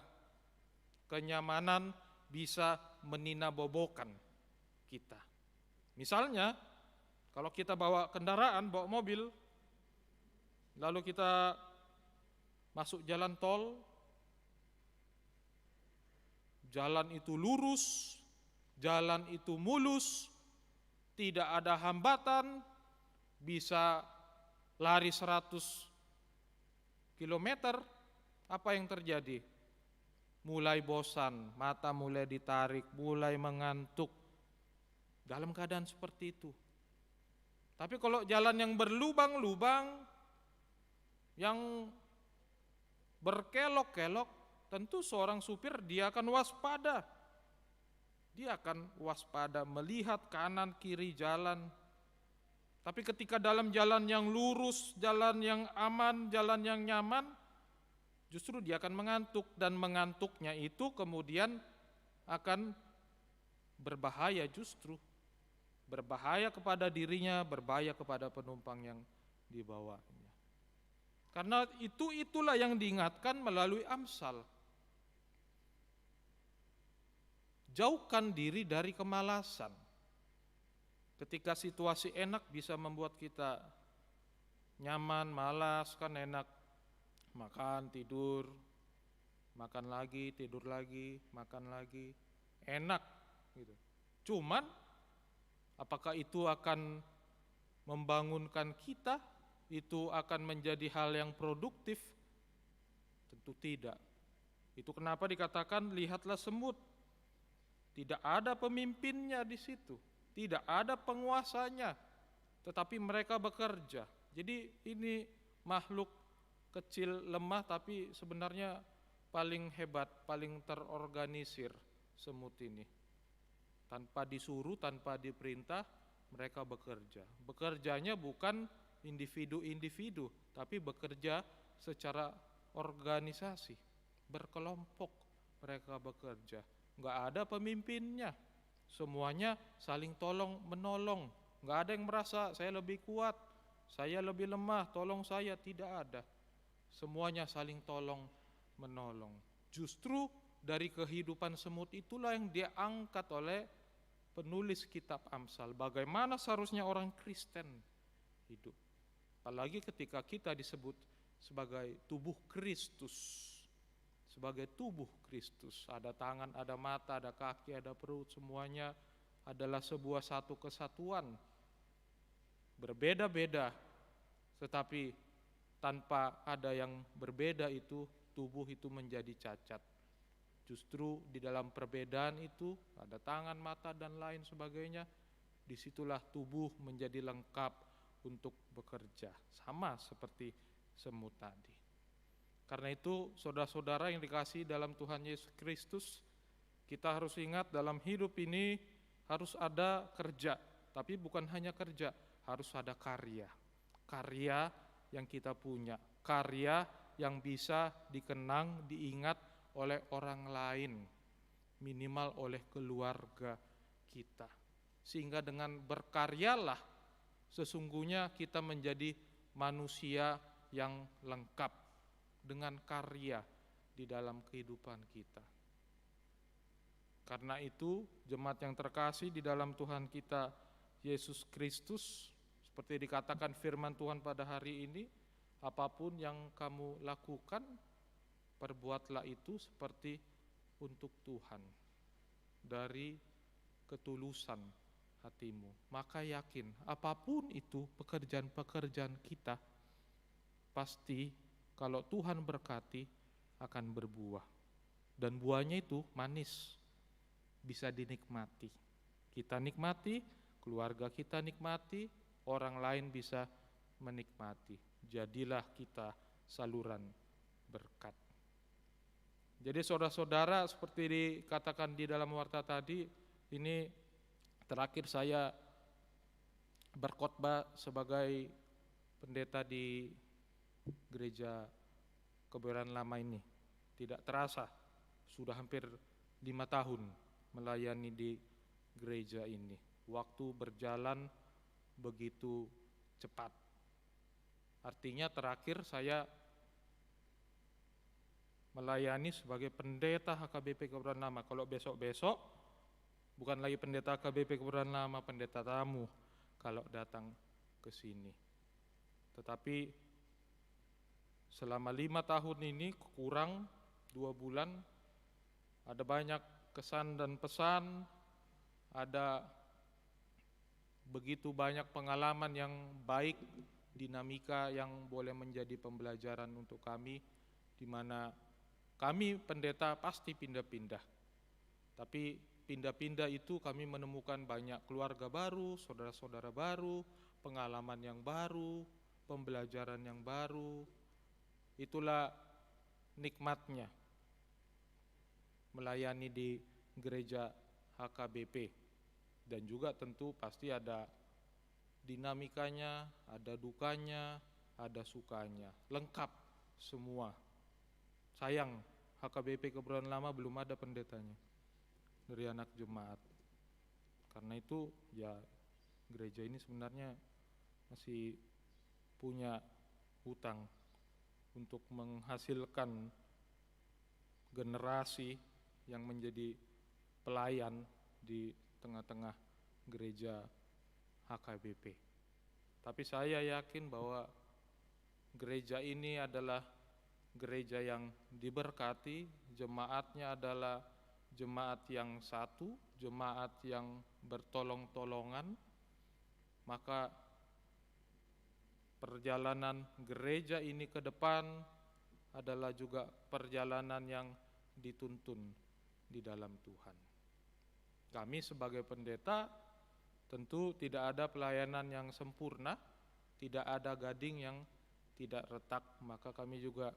Kenyamanan bisa meninabobokan kita. Misalnya, kalau kita bawa kendaraan, bawa mobil, lalu kita masuk jalan tol, jalan itu lurus, jalan itu mulus, tidak ada hambatan, bisa lari 100 kilometer, apa yang terjadi? Mulai bosan, mata mulai ditarik, mulai mengantuk, dalam keadaan seperti itu. Tapi kalau jalan yang berlubang-lubang, yang berkelok-kelok, tentu seorang supir dia akan waspada. Dia akan waspada melihat kanan kiri jalan. Tapi ketika dalam jalan yang lurus, jalan yang aman, jalan yang nyaman, justru dia akan mengantuk, dan mengantuknya itu kemudian akan berbahaya justru. Berbahaya kepada dirinya, berbahaya kepada penumpang yang dibawanya. Karena itulah yang diingatkan melalui Amsal. Jauhkan diri dari kemalasan. Ketika situasi enak bisa membuat kita nyaman, malas, kan enak. Makan, tidur, makan lagi, tidur lagi, makan lagi. Enak gitu. Cuman apakah itu akan membangunkan kita? Itu akan menjadi hal yang produktif? Tentu tidak. Itu kenapa dikatakan lihatlah semut. Tidak ada pemimpinnya di situ, tidak ada penguasanya, tetapi mereka bekerja. Jadi ini makhluk kecil lemah tapi sebenarnya paling hebat, paling terorganisir semut ini. Tanpa disuruh, tanpa diperintah, mereka bekerja. Bekerjanya bukan individu-individu, tapi bekerja secara organisasi, berkelompok mereka bekerja. Enggak ada pemimpinnya, semuanya saling tolong menolong. Enggak ada yang merasa saya lebih kuat, saya lebih lemah, tolong saya, tidak ada. Semuanya saling tolong menolong. Justru dari kehidupan semut itulah yang dia angkat oleh penulis kitab Amsal. Bagaimana seharusnya orang Kristen hidup. Apalagi ketika kita disebut sebagai tubuh Kristus. Sebagai tubuh Kristus. Ada tangan, ada mata, ada kaki, ada perut, semuanya adalah sebuah satu kesatuan, berbeda-beda, tetapi tanpa ada yang berbeda itu, tubuh itu menjadi cacat. Justru di dalam perbedaan itu, ada tangan, mata, dan lain sebagainya, disitulah tubuh menjadi lengkap untuk bekerja, sama seperti semut tadi. Karena itu, saudara-saudara yang dikasihi dalam Tuhan Yesus Kristus, kita harus ingat dalam hidup ini harus ada kerja, tapi bukan hanya kerja, harus ada karya. Karya yang kita punya, karya yang bisa dikenang, diingat oleh orang lain, minimal oleh keluarga kita. Sehingga dengan berkaryalah sesungguhnya kita menjadi manusia yang lengkap dengan karya di dalam kehidupan kita. Karena itu, jemaat yang terkasih di dalam Tuhan kita Yesus Kristus, seperti dikatakan firman Tuhan pada hari ini, apapun yang kamu lakukan, perbuatlah itu seperti untuk Tuhan, dari ketulusan hatimu. Maka yakin, apapun itu pekerjaan-pekerjaan kita, pasti kalau Tuhan berkati akan berbuah. Dan buahnya itu manis, bisa dinikmati. Kita nikmati, keluarga kita nikmati, orang lain bisa menikmati. Jadilah kita saluran berkat. Jadi saudara-saudara, seperti dikatakan di dalam warta tadi, ini terakhir saya berkhotbah sebagai pendeta di gereja Kebayoran Lama ini. Tidak terasa, sudah hampir 5 tahun melayani di gereja ini. Waktu berjalan begitu cepat. Artinya terakhir saya melayani sebagai pendeta HKBP Kebayoran Lama. Kalau besok-besok bukan lagi pendeta HKBP Kebayoran Lama, pendeta tamu kalau datang ke sini. Tetapi selama 5 tahun ini kurang 2 bulan ada banyak kesan dan pesan, ada begitu banyak pengalaman yang baik, dinamika yang boleh menjadi pembelajaran untuk kami, di mana kami pendeta pasti pindah-pindah. Tapi pindah-pindah itu kami menemukan banyak keluarga baru, saudara-saudara baru, pengalaman yang baru, pembelajaran yang baru. Itulah nikmatnya melayani di gereja HKBP. Dan juga tentu pasti ada dinamikanya, ada dukanya, ada sukanya, lengkap semua. Sayang HKBP Kebayoran Lama belum ada pendetanya dari anak jemaat. Karena itu ya gereja ini sebenarnya masih punya hutang untuk menghasilkan generasi yang menjadi pelayan di tengah-tengah gereja HKBP. Tapi saya yakin bahwa gereja ini adalah gereja yang diberkati, jemaatnya adalah jemaat yang satu, jemaat yang bertolong-tolongan. Maka perjalanan gereja ini ke depan adalah juga perjalanan yang dituntun di dalam Tuhan. Kami sebagai pendeta tentu tidak ada pelayanan yang sempurna, tidak ada gading yang tidak retak, maka kami juga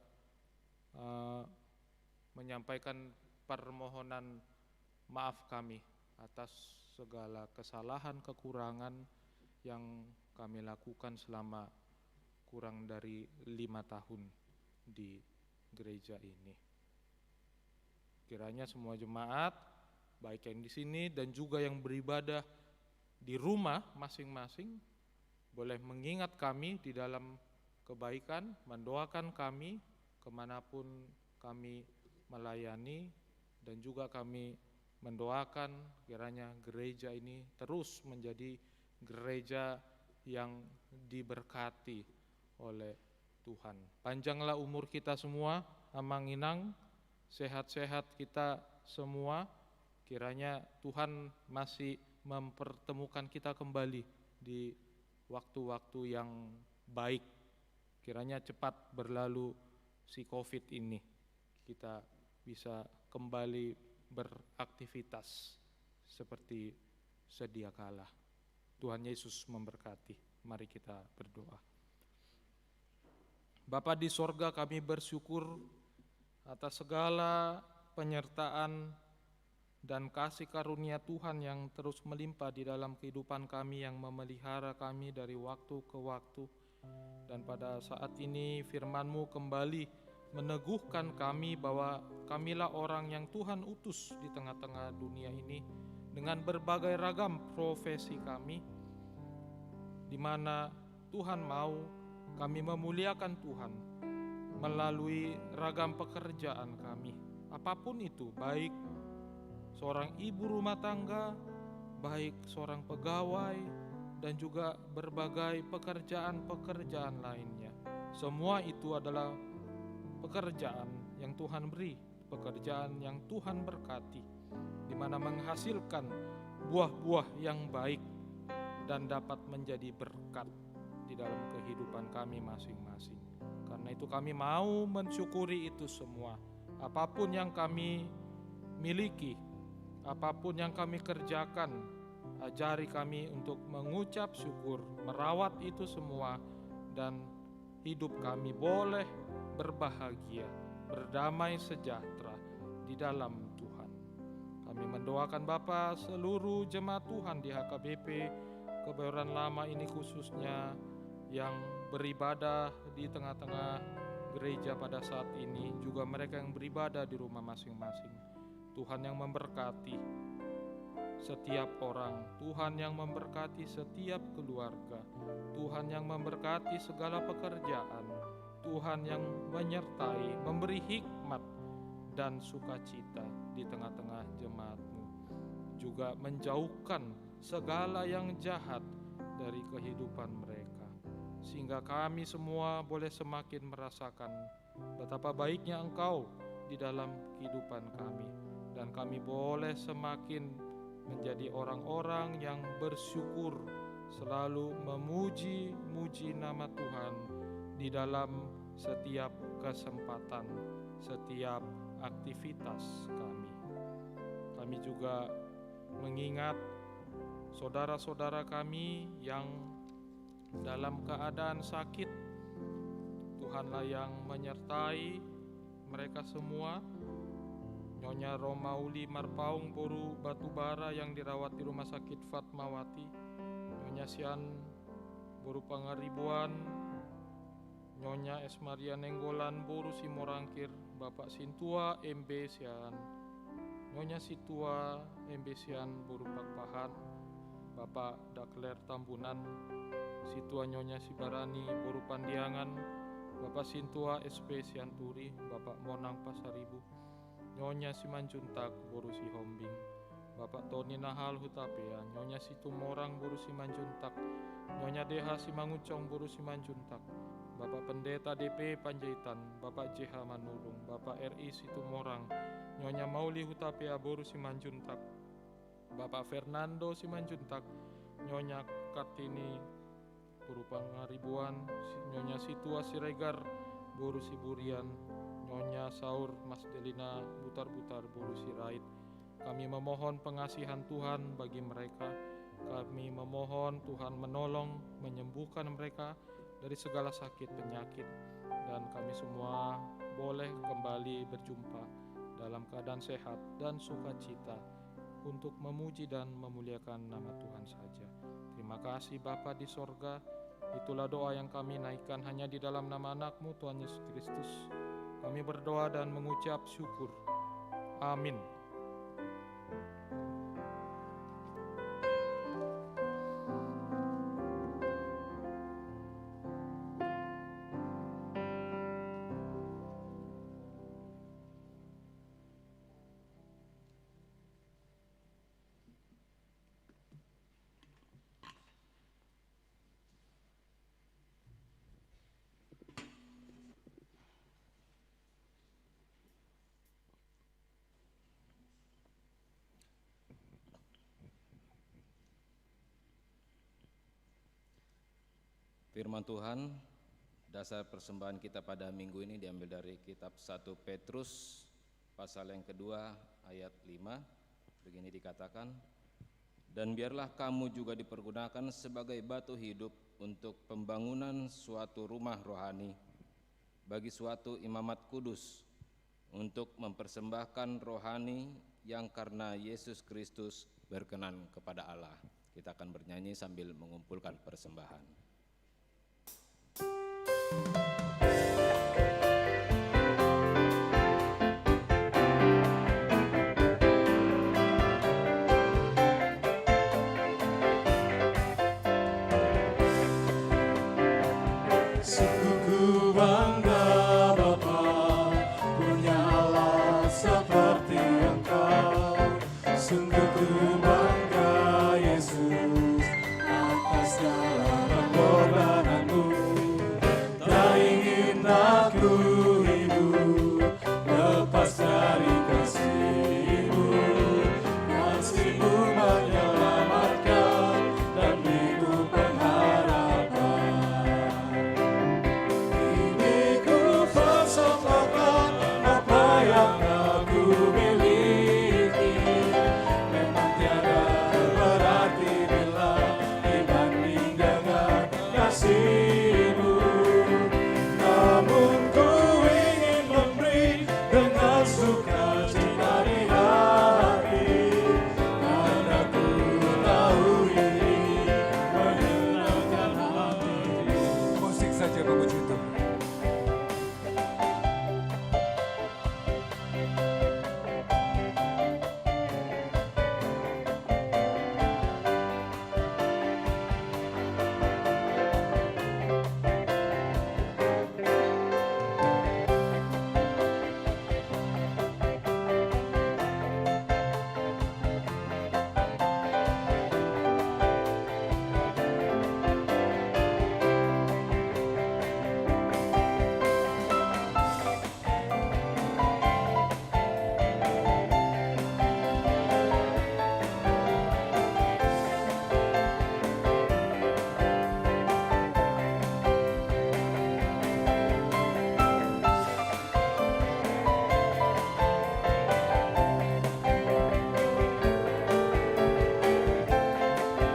menyampaikan permohonan maaf kami atas segala kesalahan, kekurangan yang kami lakukan selama kurang dari 5 tahun di gereja ini. Kiranya semua jemaat, baik yang di sini dan juga yang beribadah di rumah masing-masing, boleh mengingat kami di dalam kebaikan, mendoakan kami kemanapun kami melayani, dan juga kami mendoakan kiranya gereja ini terus menjadi gereja yang diberkati oleh Tuhan. Panjanglah umur kita semua, amang-inang, sehat-sehat kita semua. Kiranya Tuhan masih mempertemukan kita kembali di waktu-waktu yang baik. Kiranya cepat berlalu si COVID ini, kita bisa kembali beraktivitas seperti sedia kala. Tuhan Yesus memberkati. Mari kita berdoa. Bapa di sorga, kami bersyukur atas segala penyertaan dan kasih karunia Tuhan yang terus melimpah di dalam kehidupan kami, yang memelihara kami dari waktu ke waktu. Dan pada saat ini firman-Mu kembali meneguhkan kami bahwa kamilah orang yang Tuhan utus di tengah-tengah dunia ini dengan berbagai ragam profesi kami, di mana Tuhan mau kami memuliakan Tuhan melalui ragam pekerjaan kami. Apapun itu, baik seorang ibu rumah tangga, baik seorang pegawai, dan juga berbagai pekerjaan-pekerjaan lainnya. Semua itu adalah pekerjaan yang Tuhan beri, pekerjaan yang Tuhan berkati, di mana menghasilkan buah-buah yang baik dan dapat menjadi berkat di dalam kehidupan kami masing-masing. Karena itu kami mau mensyukuri itu semua. Apapun yang kami miliki, apapun yang kami kerjakan, ajari kami untuk mengucap syukur, merawat itu semua, dan hidup kami boleh berbahagia, berdamai sejahtera di dalam Tuhan. Kami mendoakan Bapa seluruh jemaat Tuhan di HKBP Kebayoran Lama ini, khususnya yang beribadah di tengah-tengah gereja pada saat ini, juga mereka yang beribadah di rumah masing-masing. Tuhan yang memberkati setiap orang, Tuhan yang memberkati setiap keluarga, Tuhan yang memberkati segala pekerjaan, Tuhan yang menyertai, memberi hikmat dan sukacita di tengah-tengah jemaat-Mu, juga menjauhkan segala yang jahat dari kehidupan mereka, sehingga kami semua boleh semakin merasakan betapa baiknya Engkau di dalam kehidupan kami, dan kami boleh semakin menjadi orang-orang yang bersyukur, selalu memuji-muji nama Tuhan di dalam setiap kesempatan, setiap aktivitas kami. Kami juga mengingat saudara-saudara kami yang dalam keadaan sakit. Tuhanlah yang menyertai mereka semua. Nyonya Romauli Marpaung Boru Batubara yang dirawat di Rumah Sakit Fatmawati, Nyonya Sian Boru Pangaribuan, Nyonya Esmaria Nenggolan Boru Simorangkir, Bapak Sintua MB Sian, Nyonya Situa MB Sian Boru Pakpahan, Bapak Dakler Tambunan, Situa Nyonya Sibarani Boru Pandiangan, Bapak Sintua SP Sianturi, Bapak Monang Pasaribu, Nyonya Simanjuntak Boru Sihombing, Bapak Tony Nahal Hutapea, Nyonya Situmorang Boru Simanjuntak, Nyonya Deha Simangucong Boru Simanjuntak, Bapak Pendeta DP Panjaitan, Bapak JH Manulung, Bapak RI Situmorang, Nyonya Mauli Hutapea Boru Simanjuntak, Bapak Fernando Simanjuntak, Nyonya Kartini Boru Pangaribuan, Nyonya Situa Siregar Boru Siburian, Nyonya Saur Mas Delina Butar-Butar Boru Sirait. Kami memohon pengasihan Tuhan bagi mereka. Kami memohon Tuhan menolong, menyembuhkan mereka dari segala sakit penyakit, dan kami semua boleh kembali berjumpa dalam keadaan sehat dan sukacita untuk memuji dan memuliakan nama Tuhan saja. Terima kasih Bapa di sorga. Itulah doa yang kami naikkan hanya di dalam nama anak-Mu Tuhan Yesus Kristus. Kami berdoa dan mengucap syukur. Amin. Firman Tuhan, dasar persembahan kita pada minggu ini diambil dari kitab 1 Petrus pasal yang kedua ayat 5. Begini dikatakan, dan biarlah kamu juga dipergunakan sebagai batu hidup untuk pembangunan suatu rumah rohani bagi suatu imamat kudus, untuk mempersembahkan rohani yang karena Yesus Kristus berkenan kepada Allah. Kita akan bernyanyi sambil mengumpulkan persembahan. Sungguh ku bangga Bapa punya Allah seperti Engkau. Sungguh ku bangga Yesus atas segala pengorbananmu. Tak ingin aku hidup lepas dari kasih-Mu. Kasih-Mu menyelamatkan dan hidup pengharapan. Ini ku persembahkan apa yang aku miliki. Memang tiada berarti bila dibanding dengan kasih-Mu. Namun ku ingin memberi dengan sukacita di hati, karena ku tahu ini menyenangkan hati. Musik saja memuji Tuhan.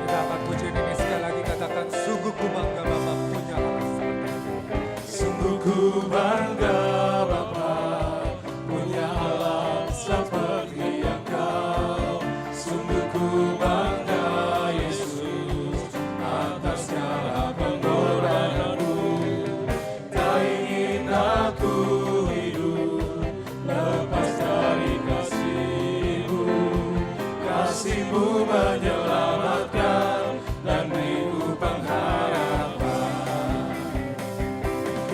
Kita akan puji ini sekali lagi, katakan sungguh ku bangga Bapa punya Allah seperti Engkau. Sungguh ku bangga Bapa punya Allah seperti Engkau. Sungguh ku bangga Yesus atas segala pengorbananmu. Tak ingin aku hidup lepas dari kasih-Mu. Kasih-Mu menyelamatkan dan beriku pengharapan.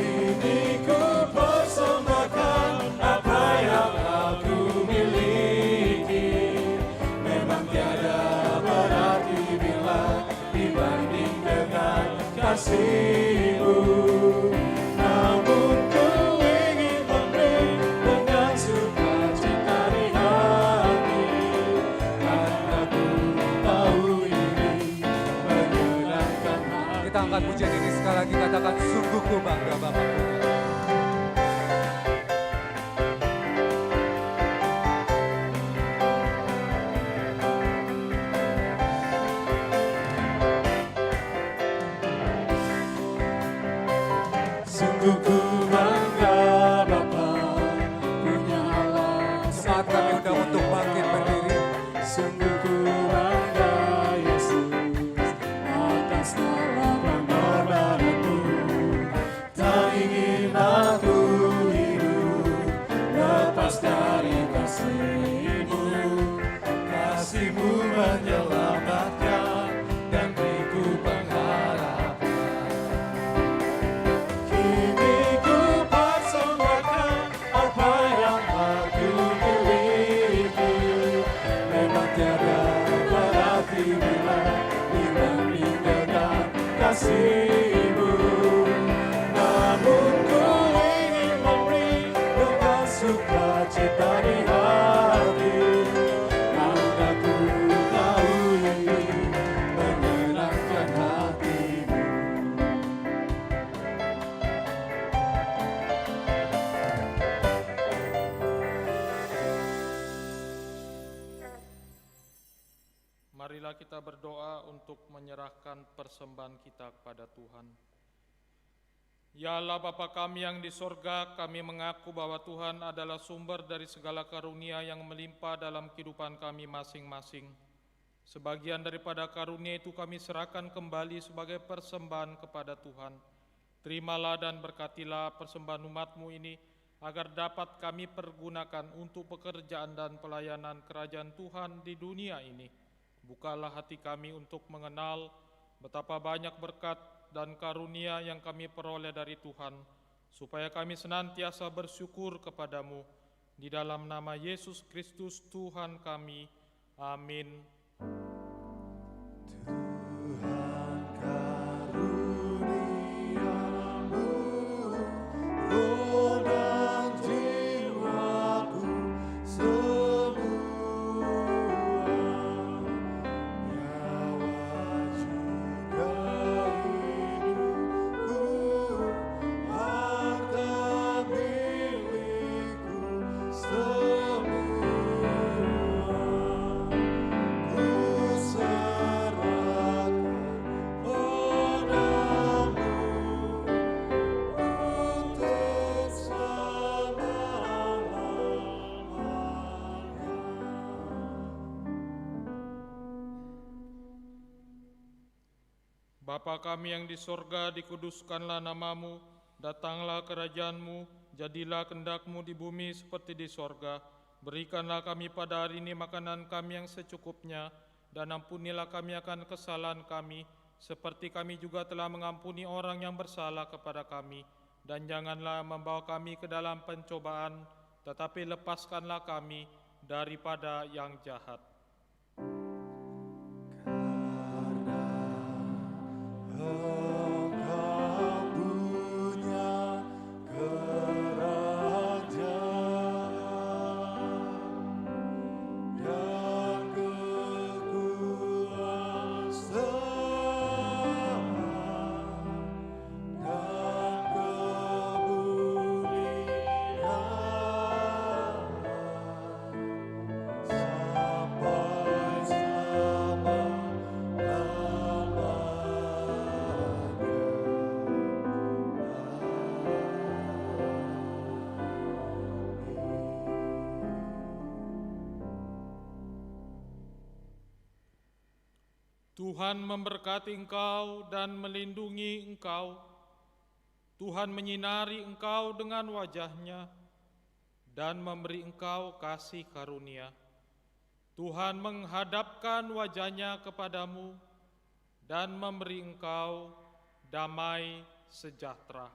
Ini ku persembahkan apa yang aku miliki. Memang tiada berarti bila dibanding dengan kasih-Mu. Namun ku ingin memberi dengan sukacita di hati, karena ku tahu ini menyenangkan hati. Kita angkat pujian ini sekali lagi, katakan sungguh ku bangga Bapa punya Allah. Sungguh ku bangga Bapa punya Allah Saat kami undang untuk bangkit berdiri, Sungguh ku bangga Yesus atas segala pengorbananmu. Tak ingin aku hidup lepas dari kasih-Mu. Kasih-Mu menyelamatkan dan beriku pengharapan. Kini ku Marilah kita berdoa untuk menyerahkan persembahan kita kepada Tuhan. Ya Allah Bapa kami yang di sorga, kami mengaku bahwa Tuhan adalah sumber dari segala karunia yang melimpah dalam kehidupan kami masing-masing. Sebagian daripada karunia itu kami serahkan kembali sebagai persembahan kepada Tuhan. Terimalah dan berkatilah persembahan umat-Mu ini, agar dapat kami pergunakan untuk pekerjaan dan pelayanan kerajaan Tuhan di dunia ini. Bukalah hati kami untuk mengenal betapa banyak berkat dan karunia yang kami peroleh dari Tuhan, supaya kami senantiasa bersyukur kepadamu. Di dalam nama Yesus Kristus Tuhan kami. Amin. Tuhan karuniamu, roh dan jiwaku semua, nyawa juga hidupku, harta milikku semua. Bapa kami yang di sorga, dikuduskanlah namamu, datanglah kerajaan-Mu, jadilah kehendak-Mu di bumi seperti di sorga. Berikanlah kami pada hari ini makanan kami yang secukupnya, dan ampunilah kami akan kesalahan kami, seperti kami juga telah mengampuni orang yang bersalah kepada kami. Dan janganlah membawa kami ke dalam pencobaan, tetapi lepaskanlah kami daripada yang jahat. Tuhan memberkati engkau dan melindungi engkau. Tuhan menyinari engkau dengan wajah-Nya dan memberi engkau kasih karunia. Tuhan menghadapkan wajah-Nya kepadamu dan memberi engkau damai sejahtera.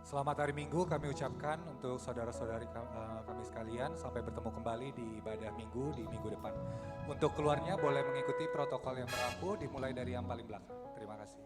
Selamat hari Minggu kami ucapkan untuk saudara-saudari kami sekalian. Sampai bertemu kembali di ibadah Minggu di minggu depan. Untuk keluarnya boleh mengikuti protokol yang berlaku dimulai dari yang paling belakang. Terima kasih.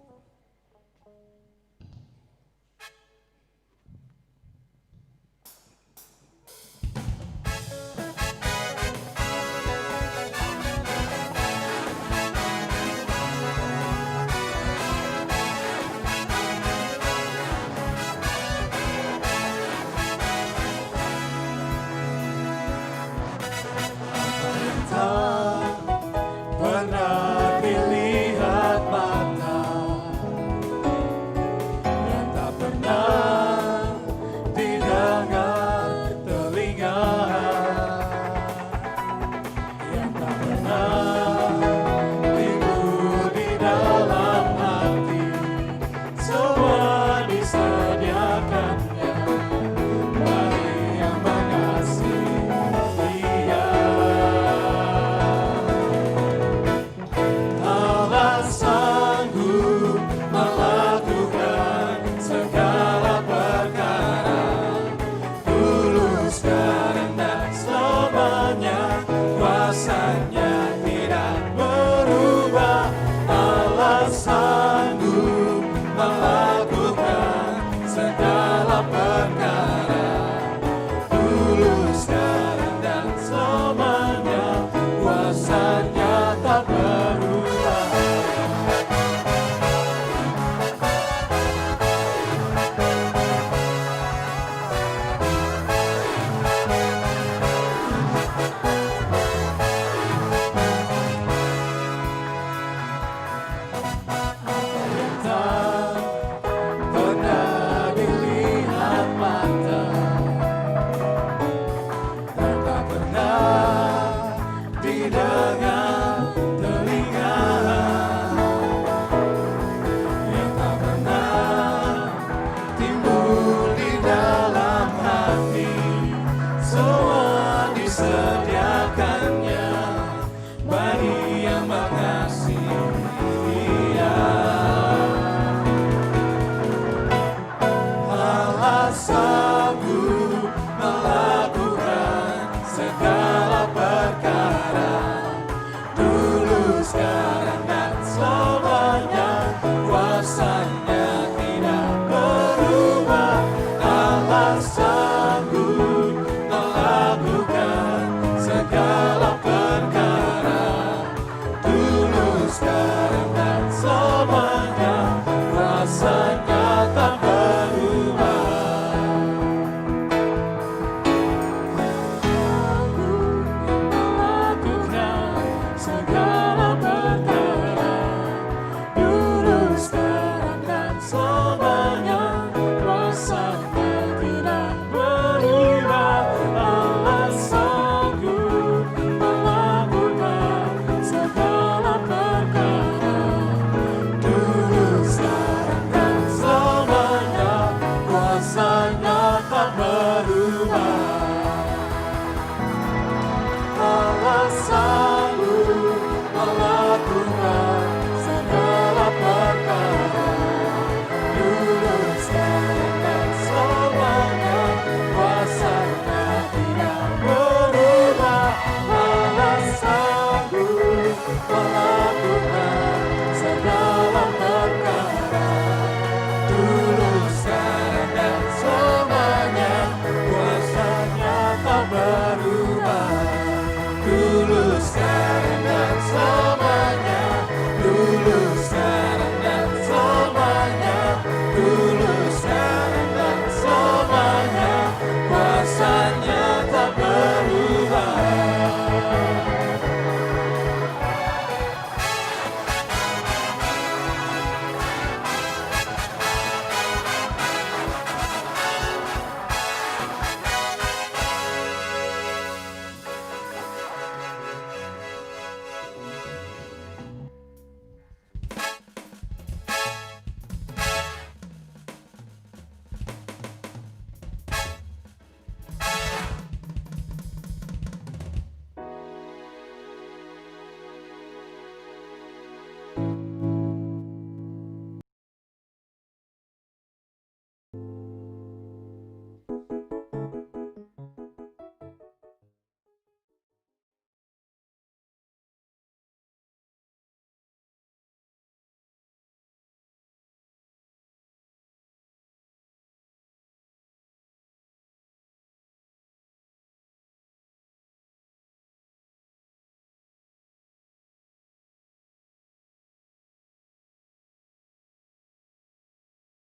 Maha